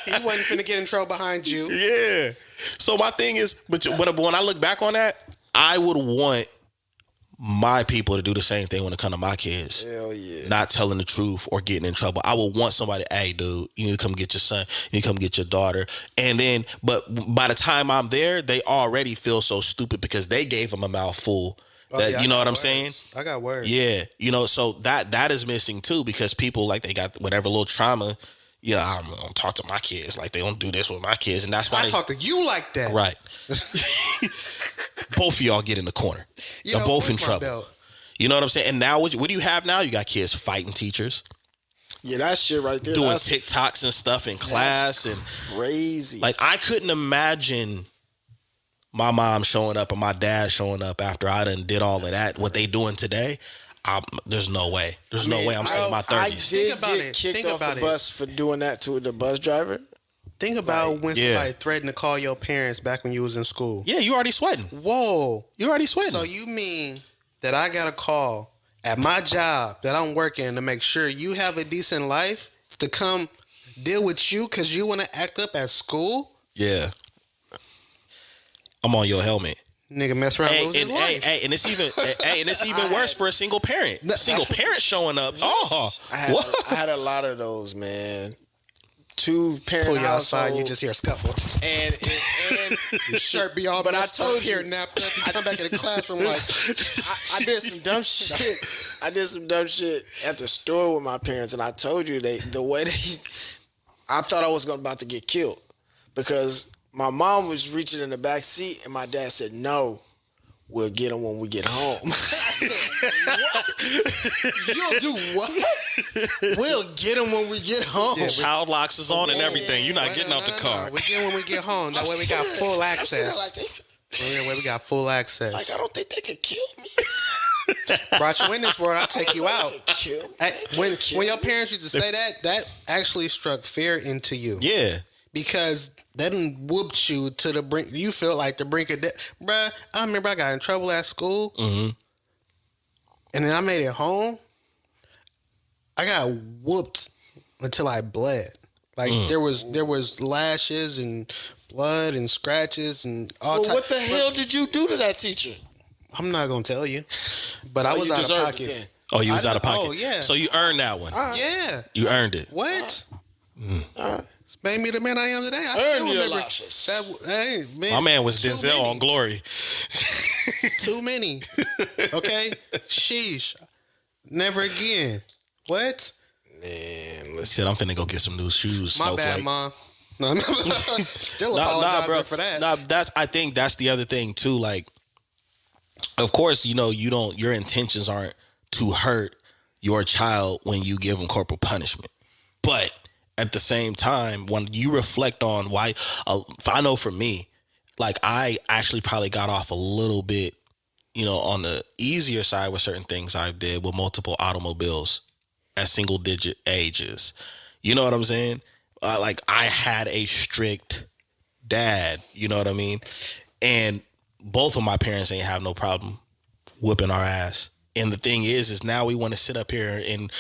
He wasn't finna get in trouble behind you. Yeah. So my thing is, but when I look back on that, I would want my people to do the same thing when it comes to my kids. Hell yeah. Not telling the truth or getting in trouble. I would want somebody, hey, dude, you need to come get your son. You need to come get your daughter. And then, but by the time I'm there, they already feel so stupid because they gave them a mouthful. You know what I'm saying? I got words. Yeah. You know, so that is missing too because people, like, they got whatever little trauma. Yeah, I don't talk to my kids like they don't do this with my kids. And that's why I talk to you like that. Right. Both of y'all get in the corner. You're both in trouble. Belt? You know what I'm saying? And now, what do you have now? You got kids fighting teachers. Yeah, that shit right there. Doing TikToks and stuff in class. And crazy. Like, I couldn't imagine my mom showing up and my dad showing up after I done did all of that. What they doing today? There's no way. There's no way I'm still in my 30s. I did get kicked off the bus for doing that to the bus driver. Think about when somebody threatened to call your parents back when you was in school. Yeah, you already sweating. Whoa. You already sweating. So you mean that I got a call at my job that I'm working to make sure you have a decent life to come deal with you because you want to act up at school? Yeah. I'm on your helmet. Nigga mess around lose his life. And it's even worse for a single parent. Single parent showing up. I had a lot of those, man. Two parent pull you outside, you just hear a scuffle, and your shirt be all. But I told you, napped up. You come back in the classroom like I did some dumb shit. I did some dumb shit at the store with my parents, and I told you I thought I was about to get killed because my mom was reaching in the back seat, and my dad said, "No, we'll get him when we get home." I said, "What? You'll do what? We'll get him when we get home." Yeah, child locks is on and everything. You're not getting out the car. We get when we get home. That way we got full access. That way we got full access. Like, I don't think they could kill me. Brought you in this world, I'll take you out. When your parents used to say that actually struck fear into you. Yeah. Because that done whooped you to the brink. You feel like the brink of death. Bruh, I remember I got in trouble at school. Mm-hmm. And then I made it home. I got whooped until I bled. Like there was lashes and blood and scratches and all types. What the hell did you do to that teacher? I'm not gonna tell you. But I was out of pocket. Oh, you was out of pocket. Oh, yeah. So you earned that one. Yeah. You earned it. What? It's made me the man I am today. I still remember that. Hey, man, my man was Denzel on Glory. Too many. Okay? Sheesh. Never again. What? Man, listen. Said I'm finna go get some new shoes. My bad, Mom. No, still apologizing for that. I think that's the other thing too. Like, of course, your intentions aren't to hurt your child when you give them corporal punishment. But at the same time, when you reflect on why, I know for me, like, I actually probably got off a little bit, on the easier side with certain things I did with multiple automobiles at single digit ages. You know what I'm saying? Like, I had a strict dad, you know what I mean? And both of my parents ain't have no problem whipping our ass. And the thing is now we want to sit up here and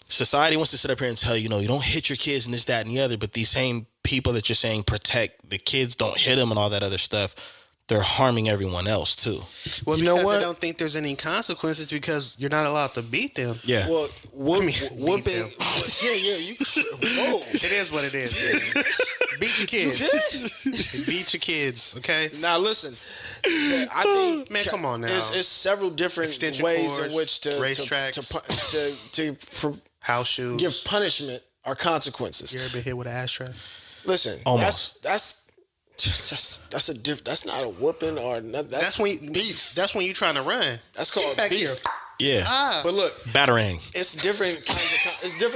society wants to sit up here and tell you, you don't hit your kids and this, that, and the other. But these same people that you're saying protect the kids, don't hit them and all that other stuff, they're harming everyone else too. Well, you know what? I don't think there's any consequences because you're not allowed to beat them. Yeah. Well, whooping. Yeah. Whoa. It is what it is. Man. Beat your kids. Beat your kids. Okay. Now listen. I think, man, come on now. There's several different Extension ways cords, in which to house shoes, give punishment or consequences. You ever been hit with an ashtray? Listen, almost. That's not a whooping or nothing. That's when beef. That's when you trying to run. That's called back beef. Here. Yeah. But look, battering. It's different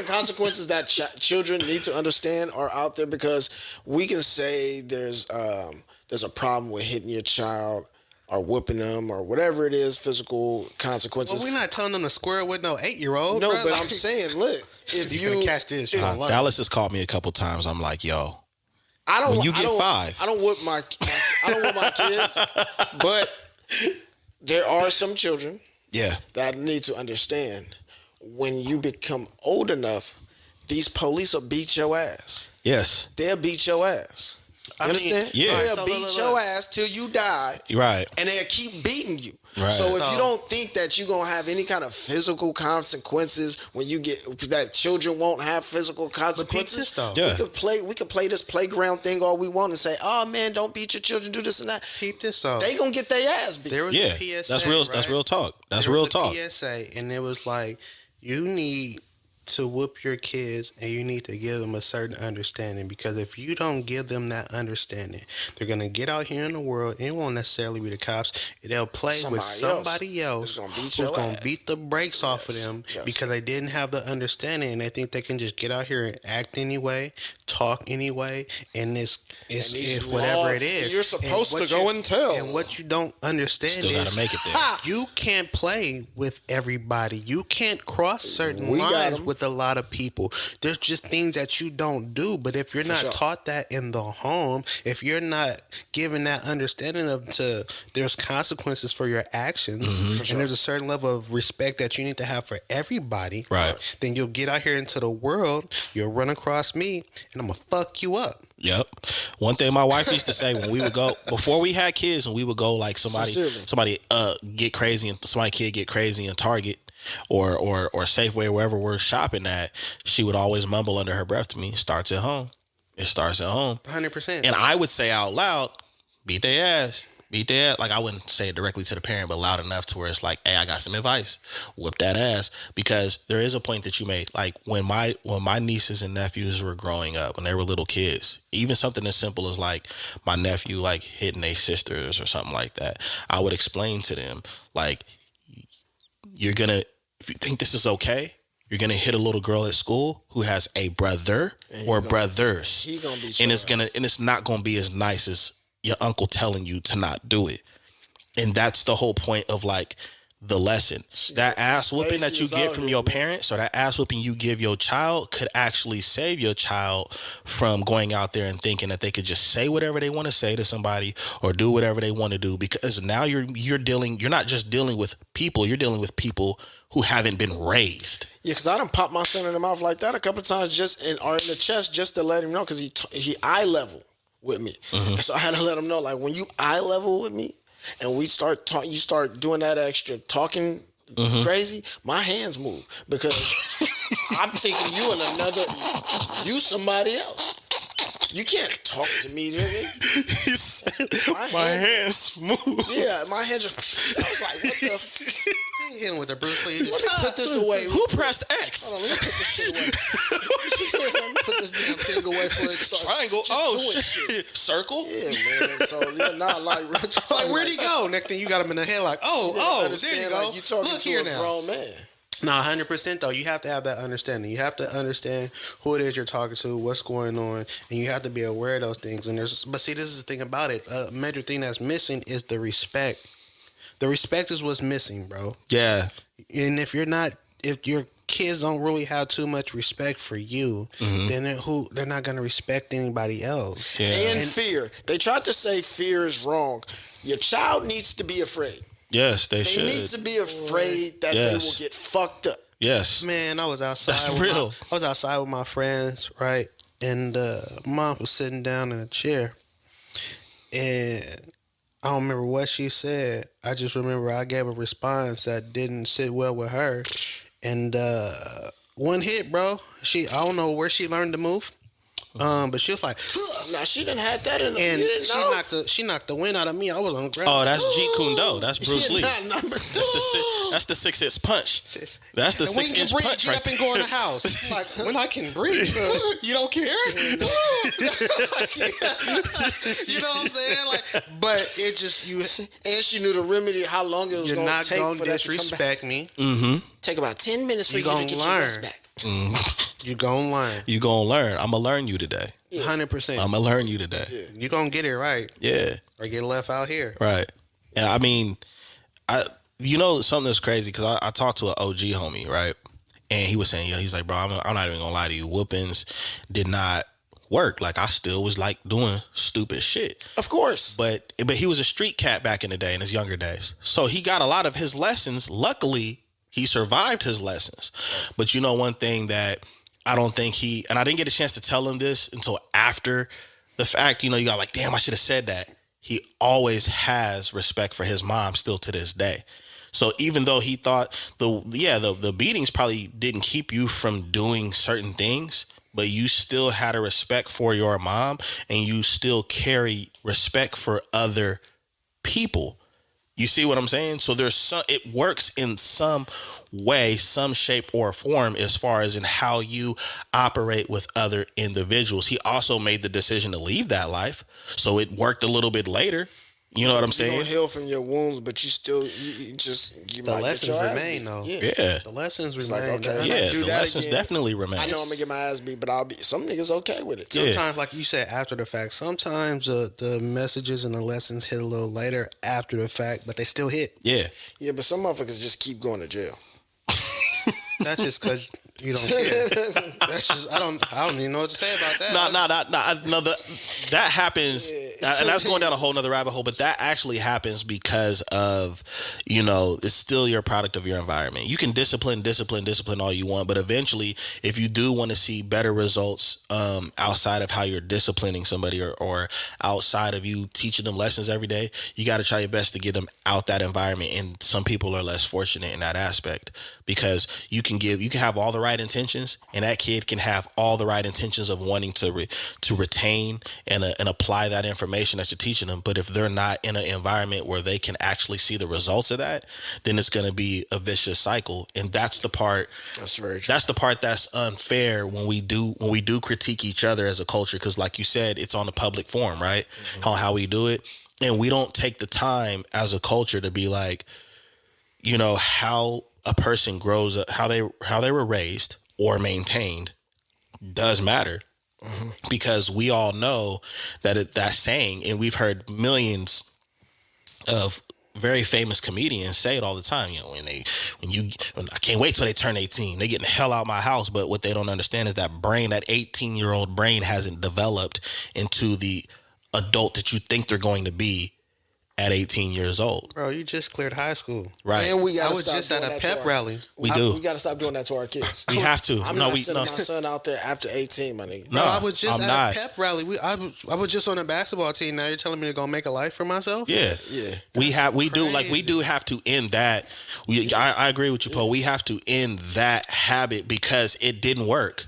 consequences that children need to understand are out there, because we can say there's a problem with hitting your child or whooping them or whatever it is, physical consequences. Well, we're not telling them to square with no 8-year-old. No, bro. but I'm saying, look, if you gonna catch this, Dallas has called me a couple times. I'm like, yo. When you get 5. I don't whoop my kids, but there are some children that need to understand when you become old enough, these police will beat your ass. Yes. They'll beat your ass. You understand? Yeah. They'll beat your ass till you die. Right. And they'll keep beating you. Right. So if you don't think that you're going to have any kind of physical consequences when you get that children won't have physical consequences, we could play this playground thing all we want and say, oh man, don't beat your children, do this and that. Keep this though. They going to get their ass beat. There was a PSA. That's real. Right? That's real talk. That's there real was a talk. PSA, and it was like, you need to whoop your kids and you need to give them a certain understanding, because if you don't give them that understanding, they're going to get out here in the world. It won't necessarily be the cops. They'll play with somebody else who's going to beat the brakes off of them because they didn't have the understanding, and they think they can just get out here and act anyway, talk anyway, and it's whatever it is. You're supposed to go and tell. And what you don't understand Still gotta make it there. You can't play with everybody. You can't cross certain lines with a lot of people. There's just things that you don't do. But if you're not taught that in the home, if you're not given that understanding there's consequences for your actions, and there's a certain level of respect that you need to have for everybody, right? Then you'll get out here into the world, you'll run across me, and I'm gonna fuck you up. Yep. One thing my wife used to say when we would go, before we had kids, and we would go like somebody get crazy, and somebody kid get crazy in Target or Safeway, wherever we're shopping at, she would always mumble under her breath to me, starts at home. It starts at home. 100%. And I would say out loud, beat their ass. Beat their ass. Like, I wouldn't say it directly to the parent, but loud enough to where it's like, hey, I got some advice. Whip that ass. Because there is a point that you made. Like, when my nieces and nephews were growing up, when they were little kids, even something as simple as like my nephew like hitting their sisters or something like that, I would explain to them, like, if you think this is okay, you're gonna hit a little girl at school who has a brother or brothers. He gonna be and it's not gonna be as nice as your uncle telling you to not do it. And that's the whole point of like the lesson. That ass whooping that you get from your parents, or that ass whooping you give your child, could actually save your child from going out there and thinking that they could just say whatever they want to say to somebody or do whatever they want to do. Because now you're not just dealing with people, you're dealing with people who haven't been raised. Yeah, because I done popped my son in the mouth like that a couple of times, or in the chest, just to let him know, because he eye level with me. So I had to let him know, like, when you eye level with me and we start talking, you start doing that extra talking crazy, my hands move, because I'm thinking you somebody else. You can't talk to me, nigga. He said, my hands move. Yeah, my hands just, I was like, what the You hit him with a Bruce Lee. Let me put this away. Who pressed X? Hold on, let me put this shit away. Let me put this damn thing away before it starts. Triangle. Doing shit. Circle. Yeah, man. So not like where'd he go? Next thing you got him in the head, like, there you go. Like you talking Look to here a now. grown man. No, 100% though. You have to have that understanding. You have to understand who it is you're talking to, what's going on, and you have to be aware of those things. But see, this is the thing about it. A major thing that's missing is the respect. The respect is what's missing, bro. Yeah. And if your kids don't really have too much respect for you, then they're not going to respect anybody else. Yeah. And fear. They tried to say fear is wrong. Your child needs to be afraid. Yes, they should. They need to be afraid that they will get fucked up. Yes. Man, I was outside. That's real. I was outside with my friends, right? And mom was sitting down in a chair. And I don't remember what she said. I just remember I gave a response that didn't sit well with her. And one hit, bro. I don't know where she learned to move. But she was like, now she didn't have that in her. and You didn't know? she knocked the wind out of me. I was on the ground. Oh, that's Jeet Kune Do. That's Bruce Lee. That's That's the 6-inch punch. That's the 6-inch breathe, punch get right up and go in the house. Like, when I can breathe, you don't care. You know what I'm saying? Like, but it just and she knew the remedy, how long it was you're going to not take gonna for that to come back. disrespect me. Mm-hmm. Take about 10 minutes for you to gonna get your learn. rest back. You gonna learn. You gonna learn. I'm gonna learn you today. 100%. I'm gonna learn you today. You gonna get it right. Yeah. Or get left out here. Right. And I mean, something that's crazy, because I talked to an OG homie, right? And he was saying, he's like, bro, I'm not even gonna lie to you. Whoopings did not work. Like, I still was like doing stupid shit. Of course. But he was a street cat back in the day, in his younger days. So he got a lot of his lessons. Luckily, he survived his lessons. But one thing that I don't think and I didn't get a chance to tell him this until after the fact, you got like, damn, I should have said that. He always has respect for his mom still to this day. So even though he thought the beatings probably didn't keep you from doing certain things, but you still had a respect for your mom, and you still carry respect for other people. You see what I'm saying? So it works in some way, some shape or form, as far as in how you operate with other individuals. He also made the decision to leave that life, so it worked a little bit later. You know what I'm saying? You don't heal from your wounds, but you still, the lessons remain, though. Yeah. The lessons Like, remain. okay, The lessons definitely remain. I know I'm gonna get my ass beat, but some niggas okay with it. Sometimes, like you said, after the fact. Sometimes the messages and the lessons hit a little later after the fact, but they still hit. Yeah. Yeah, but some motherfuckers just keep going to jail. That's just because you don't care. That's just I don't even know what to say about that. No. That happens, and that's going down a whole nother rabbit hole. But that actually happens because of, it's still your product of your environment. You can discipline all you want, but eventually, if you do want to see better results, outside of how you're disciplining somebody or outside of you teaching them lessons every day, you got to try your best to get them out that environment. And some people are less fortunate in that aspect, because you can have all the right intentions, and that kid can have all the right intentions of wanting to retain and apply that information that you're teaching them. But if they're not in an environment where they can actually see the results of that, then it's going to be a vicious cycle. And that's the part. That's very true. That's the part that's unfair when we do critique each other as a culture, because, like you said, it's on the public forum, right? Mm-hmm. How we do it, and we don't take the time as a culture to be like, how a person grows up, how they were raised or maintained does matter. Mm-hmm. Because we all know that that saying, and we've heard millions of very famous comedians say it all the time. When I can't wait till they turn 18, they get the hell out of my house. But what they don't understand is that 18-year-old brain hasn't developed into the adult that you think they're going to be at 18 years old. Bro, you just cleared high school. Right. And I was just at a pep rally. We got to stop doing that to our kids. We have to. I'm not sending my son out there after 18, my nigga. No, I was just at a pep rally. I was just on a basketball team. Now you're telling me to go make a life for myself? Yeah. Yeah. We do have to end that. I agree with you, Poe. We have to end that habit because it didn't work.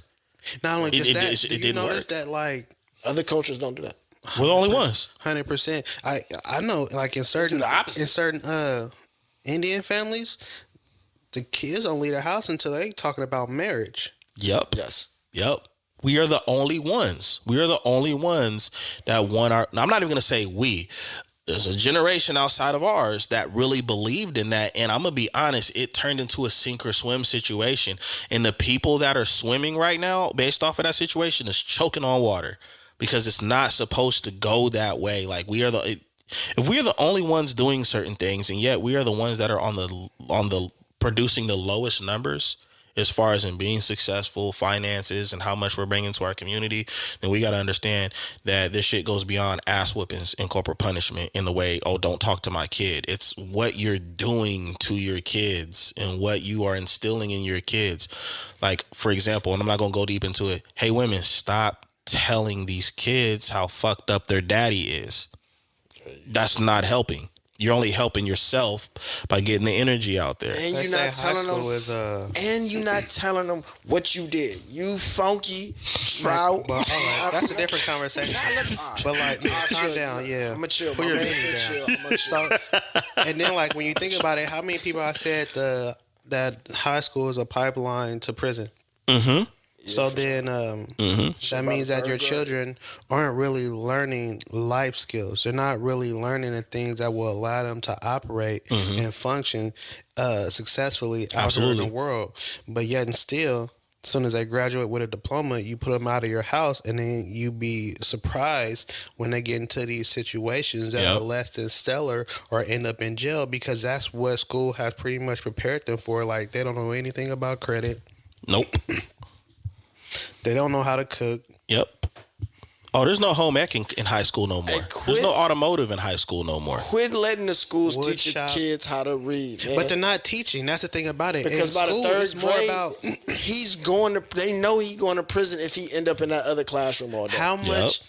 Not only just that, it didn't work. That like other cultures don't do that. We're the only ones. 100%. I know, like in certain Indian families, the kids don't leave the house until they talking about marriage. Yep. Yes. Yep. We are the only ones. We are the only ones that want our. Now, I'm not even going to say we. There's a generation outside of ours that really believed in that. And I'm going to be honest, it turned into a sink or swim situation. And the people that are swimming right now, based off of that situation, is choking on water. Because it's not supposed to go that way. Like if we are the only ones doing certain things, and yet we are the ones that are on the producing the lowest numbers as far as in being successful, finances, and how much we're bringing to our community, then we got to understand that this shit goes beyond ass whoopings and corporal punishment in the way, oh, don't talk to my kid. It's what you're doing to your kids and what you are instilling in your kids. Like, for example, and I'm not going to go deep into it. Hey, women, stop telling these kids how fucked up their daddy is. That's not helping. You're only helping yourself by getting the energy out there. And you're not telling them. And you're not telling them what you did. You funky trout. But all right, that's a different conversation. But like, calm down. Yeah, I'm gonna chill. Put your down. So, and then like when you think about it, how many people I said that high school is a pipeline to prison? Mm-hmm. So then that means that your children aren't really learning life skills. They're not really learning the things that will allow them to operate and function successfully out there in the world. But yet and still, as soon as they graduate with a diploma, you put them out of your house, and then you be surprised when they get into these situations that are less than stellar or end up in jail, because that's what school has pretty much prepared them for. Like, they don't know anything about credit. Nope. They don't know how to cook. Yep. Oh, there's no home ec in high school no more. There's no automotive in high school no more. Quit letting the schools teach the kids how to read, man. But they're not teaching. That's the thing about it. Because by the third grade, he's going to. They know he's going to prison if he end up in that other classroom all day.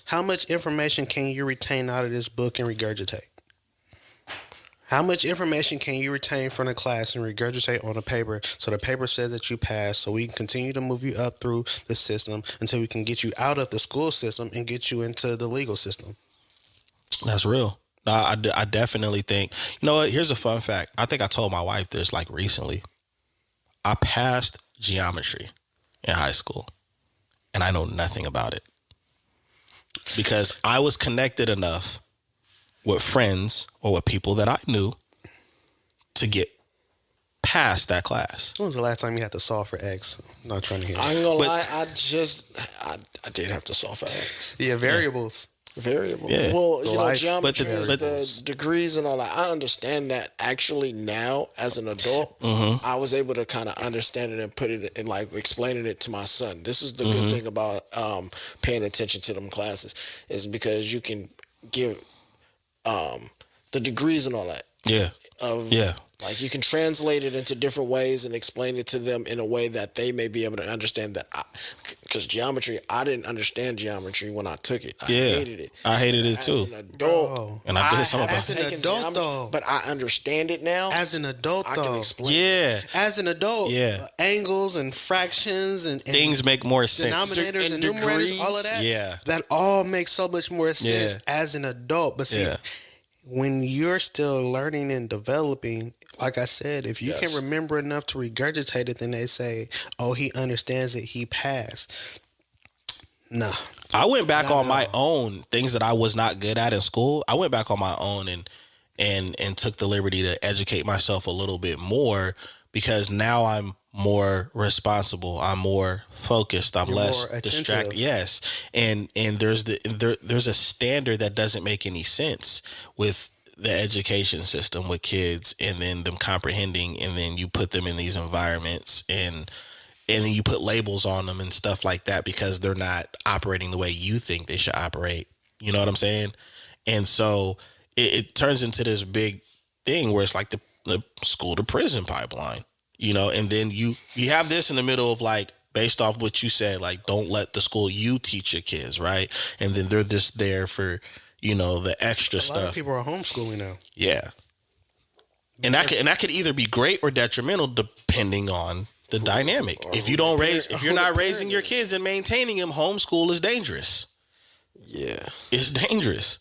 How much information can you retain out of this book and regurgitate? How much information can you retain from the class and regurgitate on a paper so the paper says that you passed, so we can continue to move you up through the system until we can get you out of the school system and get you into the legal system? That's real. I definitely think, you know what, here's a fun fact. I think I told my wife this like recently. I passed geometry in high school and I know nothing about it because I was connected enough with friends or with people that I knew to get past that class. When was the last time you had to solve for X? I'm not trying to hear. I ain't gonna lie, I did have to solve for X. Yeah, variables. Variable. Yeah. Well, you know, geometry but the degrees and all that. I understand that actually now as an adult. I was able to kind of understand it and put it in, like, explaining it to my son. This is the good thing about paying attention to them classes, is because you can give the degrees and all that. Like, you can translate it into different ways and explain it to them in a way that they may be able to understand that. Because geometry, I didn't understand geometry when I took it. I hated it. I hated it too. As an adult, and I did some of as an adult though. But I understand it now. As an adult, I though. can explain. Yeah. As an adult, angles and fractions and things make more sense. Denominators and numerators, all of that. Yeah. That all makes so much more sense as an adult. But see, when you're still learning and developing, like I said, if you can remember enough to regurgitate it, then they say, oh, he understands it, he passed. Nah. I went back on my own things that I was not good at in school. I went back on my own and took the liberty to educate myself a little bit more, because now I'm more responsible. I'm more focused. I'm less distracted. Yes. And there's a standard that doesn't make any sense with the education system with kids, and then them comprehending, and then you put them in these environments and then you put labels on them and stuff like that because they're not operating the way you think they should operate. You know what I'm saying? And so it turns into this big thing where it's like the school to prison pipeline, you know, and then you have this in the middle of, like, based off what you said, like, don't let the school you teach your kids, right? And then they're just there for, you know, the extra stuff. A lot of people are homeschooling now. Yeah. And that could either be great or detrimental depending on the dynamic. If you're not raising your kids and maintaining them, homeschool is dangerous. Yeah. It's dangerous.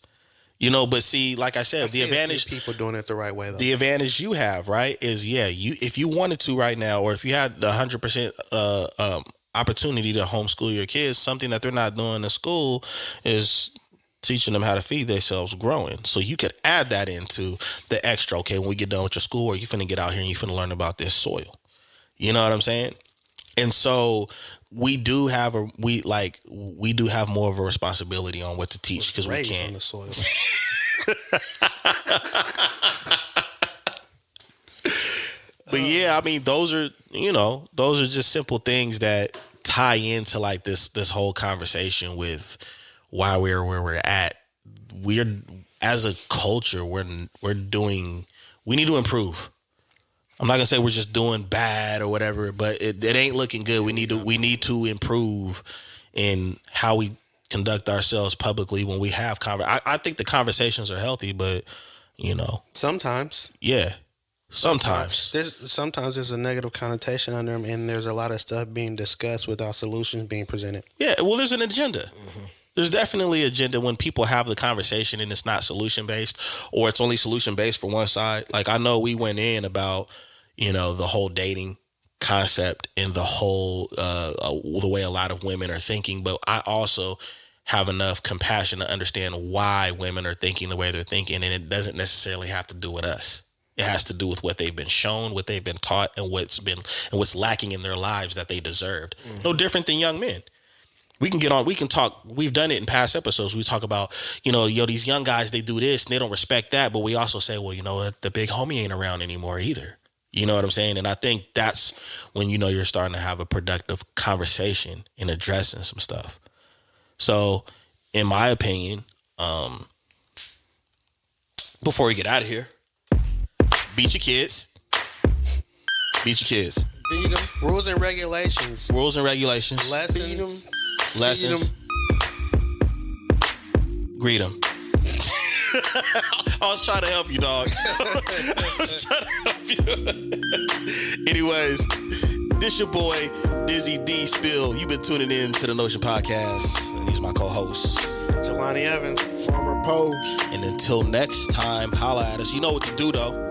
You know, but see, like I said, the advantage, people doing it the right way though. The advantage you have, right, is if you wanted to right now, or if you had the 100% opportunity to homeschool your kids, something that they're not doing in school is teaching them how to feed themselves growing. So you could add that into the extra. Okay, when we get done with your school, or you finna get out here and you finna learn about this soil. You know what I'm saying? And so we do have more of a responsibility on what to teach, because we can't. On the soil. But yeah, I mean, those are just simple things that tie into like this whole conversation with why we're where we're at. We're, as a culture, we need to improve. I'm not gonna say we're just doing bad or whatever, but it ain't looking good. We need to improve in how we conduct ourselves publicly when we have I think the conversations are healthy, but sometimes, yeah, sometimes there's a negative connotation under them, and there's a lot of stuff being discussed without solutions being presented. Yeah, well, there's an agenda. Mm-hmm. There's definitely an agenda when people have the conversation and it's not solution based, or it's only solution based for one side. Like, I know we went in about the whole dating concept and the whole the way a lot of women are thinking, but I also have enough compassion to understand why women are thinking the way they're thinking, and it doesn't necessarily have to do with us. It has to do with what they've been shown, what they've been taught, and what's lacking in their lives that they deserved. Mm-hmm. No different than young men. We can talk. We've done it in past episodes. We talk about, these young guys, they do this and they don't respect that. But we also say, well, the big homie ain't around anymore either. You know what I'm saying? And I think that's when, you're starting to have a productive conversation and addressing some stuff. So, in my opinion, before we get out of here, beat your kids. Beat your kids. Beat them. Rules and regulations. Lessons. Greet them. I was trying to help you, dog. Anyways, this your boy, Dizzy D Spill. You've been tuning in to the Notion Podcast. He's my co-host, Jelani Evans, former Poe. And until next time, holla at us. You know what to do, though.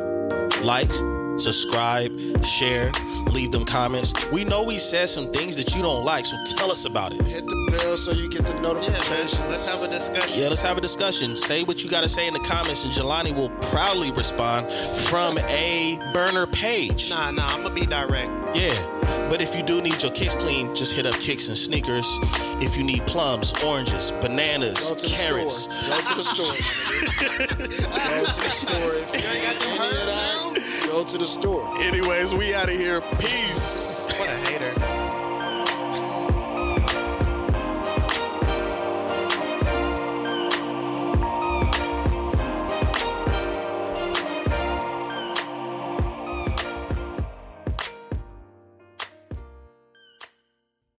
Like, subscribe, share, leave them comments. We know we said some things that you don't like, so tell us about it. Hit the bell so you get the notifications. Yeah, let's have a discussion. Yeah, let's have a discussion. Say what you got to say in the comments, and Jelani will proudly respond from a burner page. Nah, I'm going to be direct. Yeah, but if you do need your kicks clean, just hit up Kicks and Sneakers. If you need plums, oranges, bananas, carrots. Go to the store. Go to the store. If you ain't got them hurt, go to the store. Anyways, we out of here. Peace. What a hater.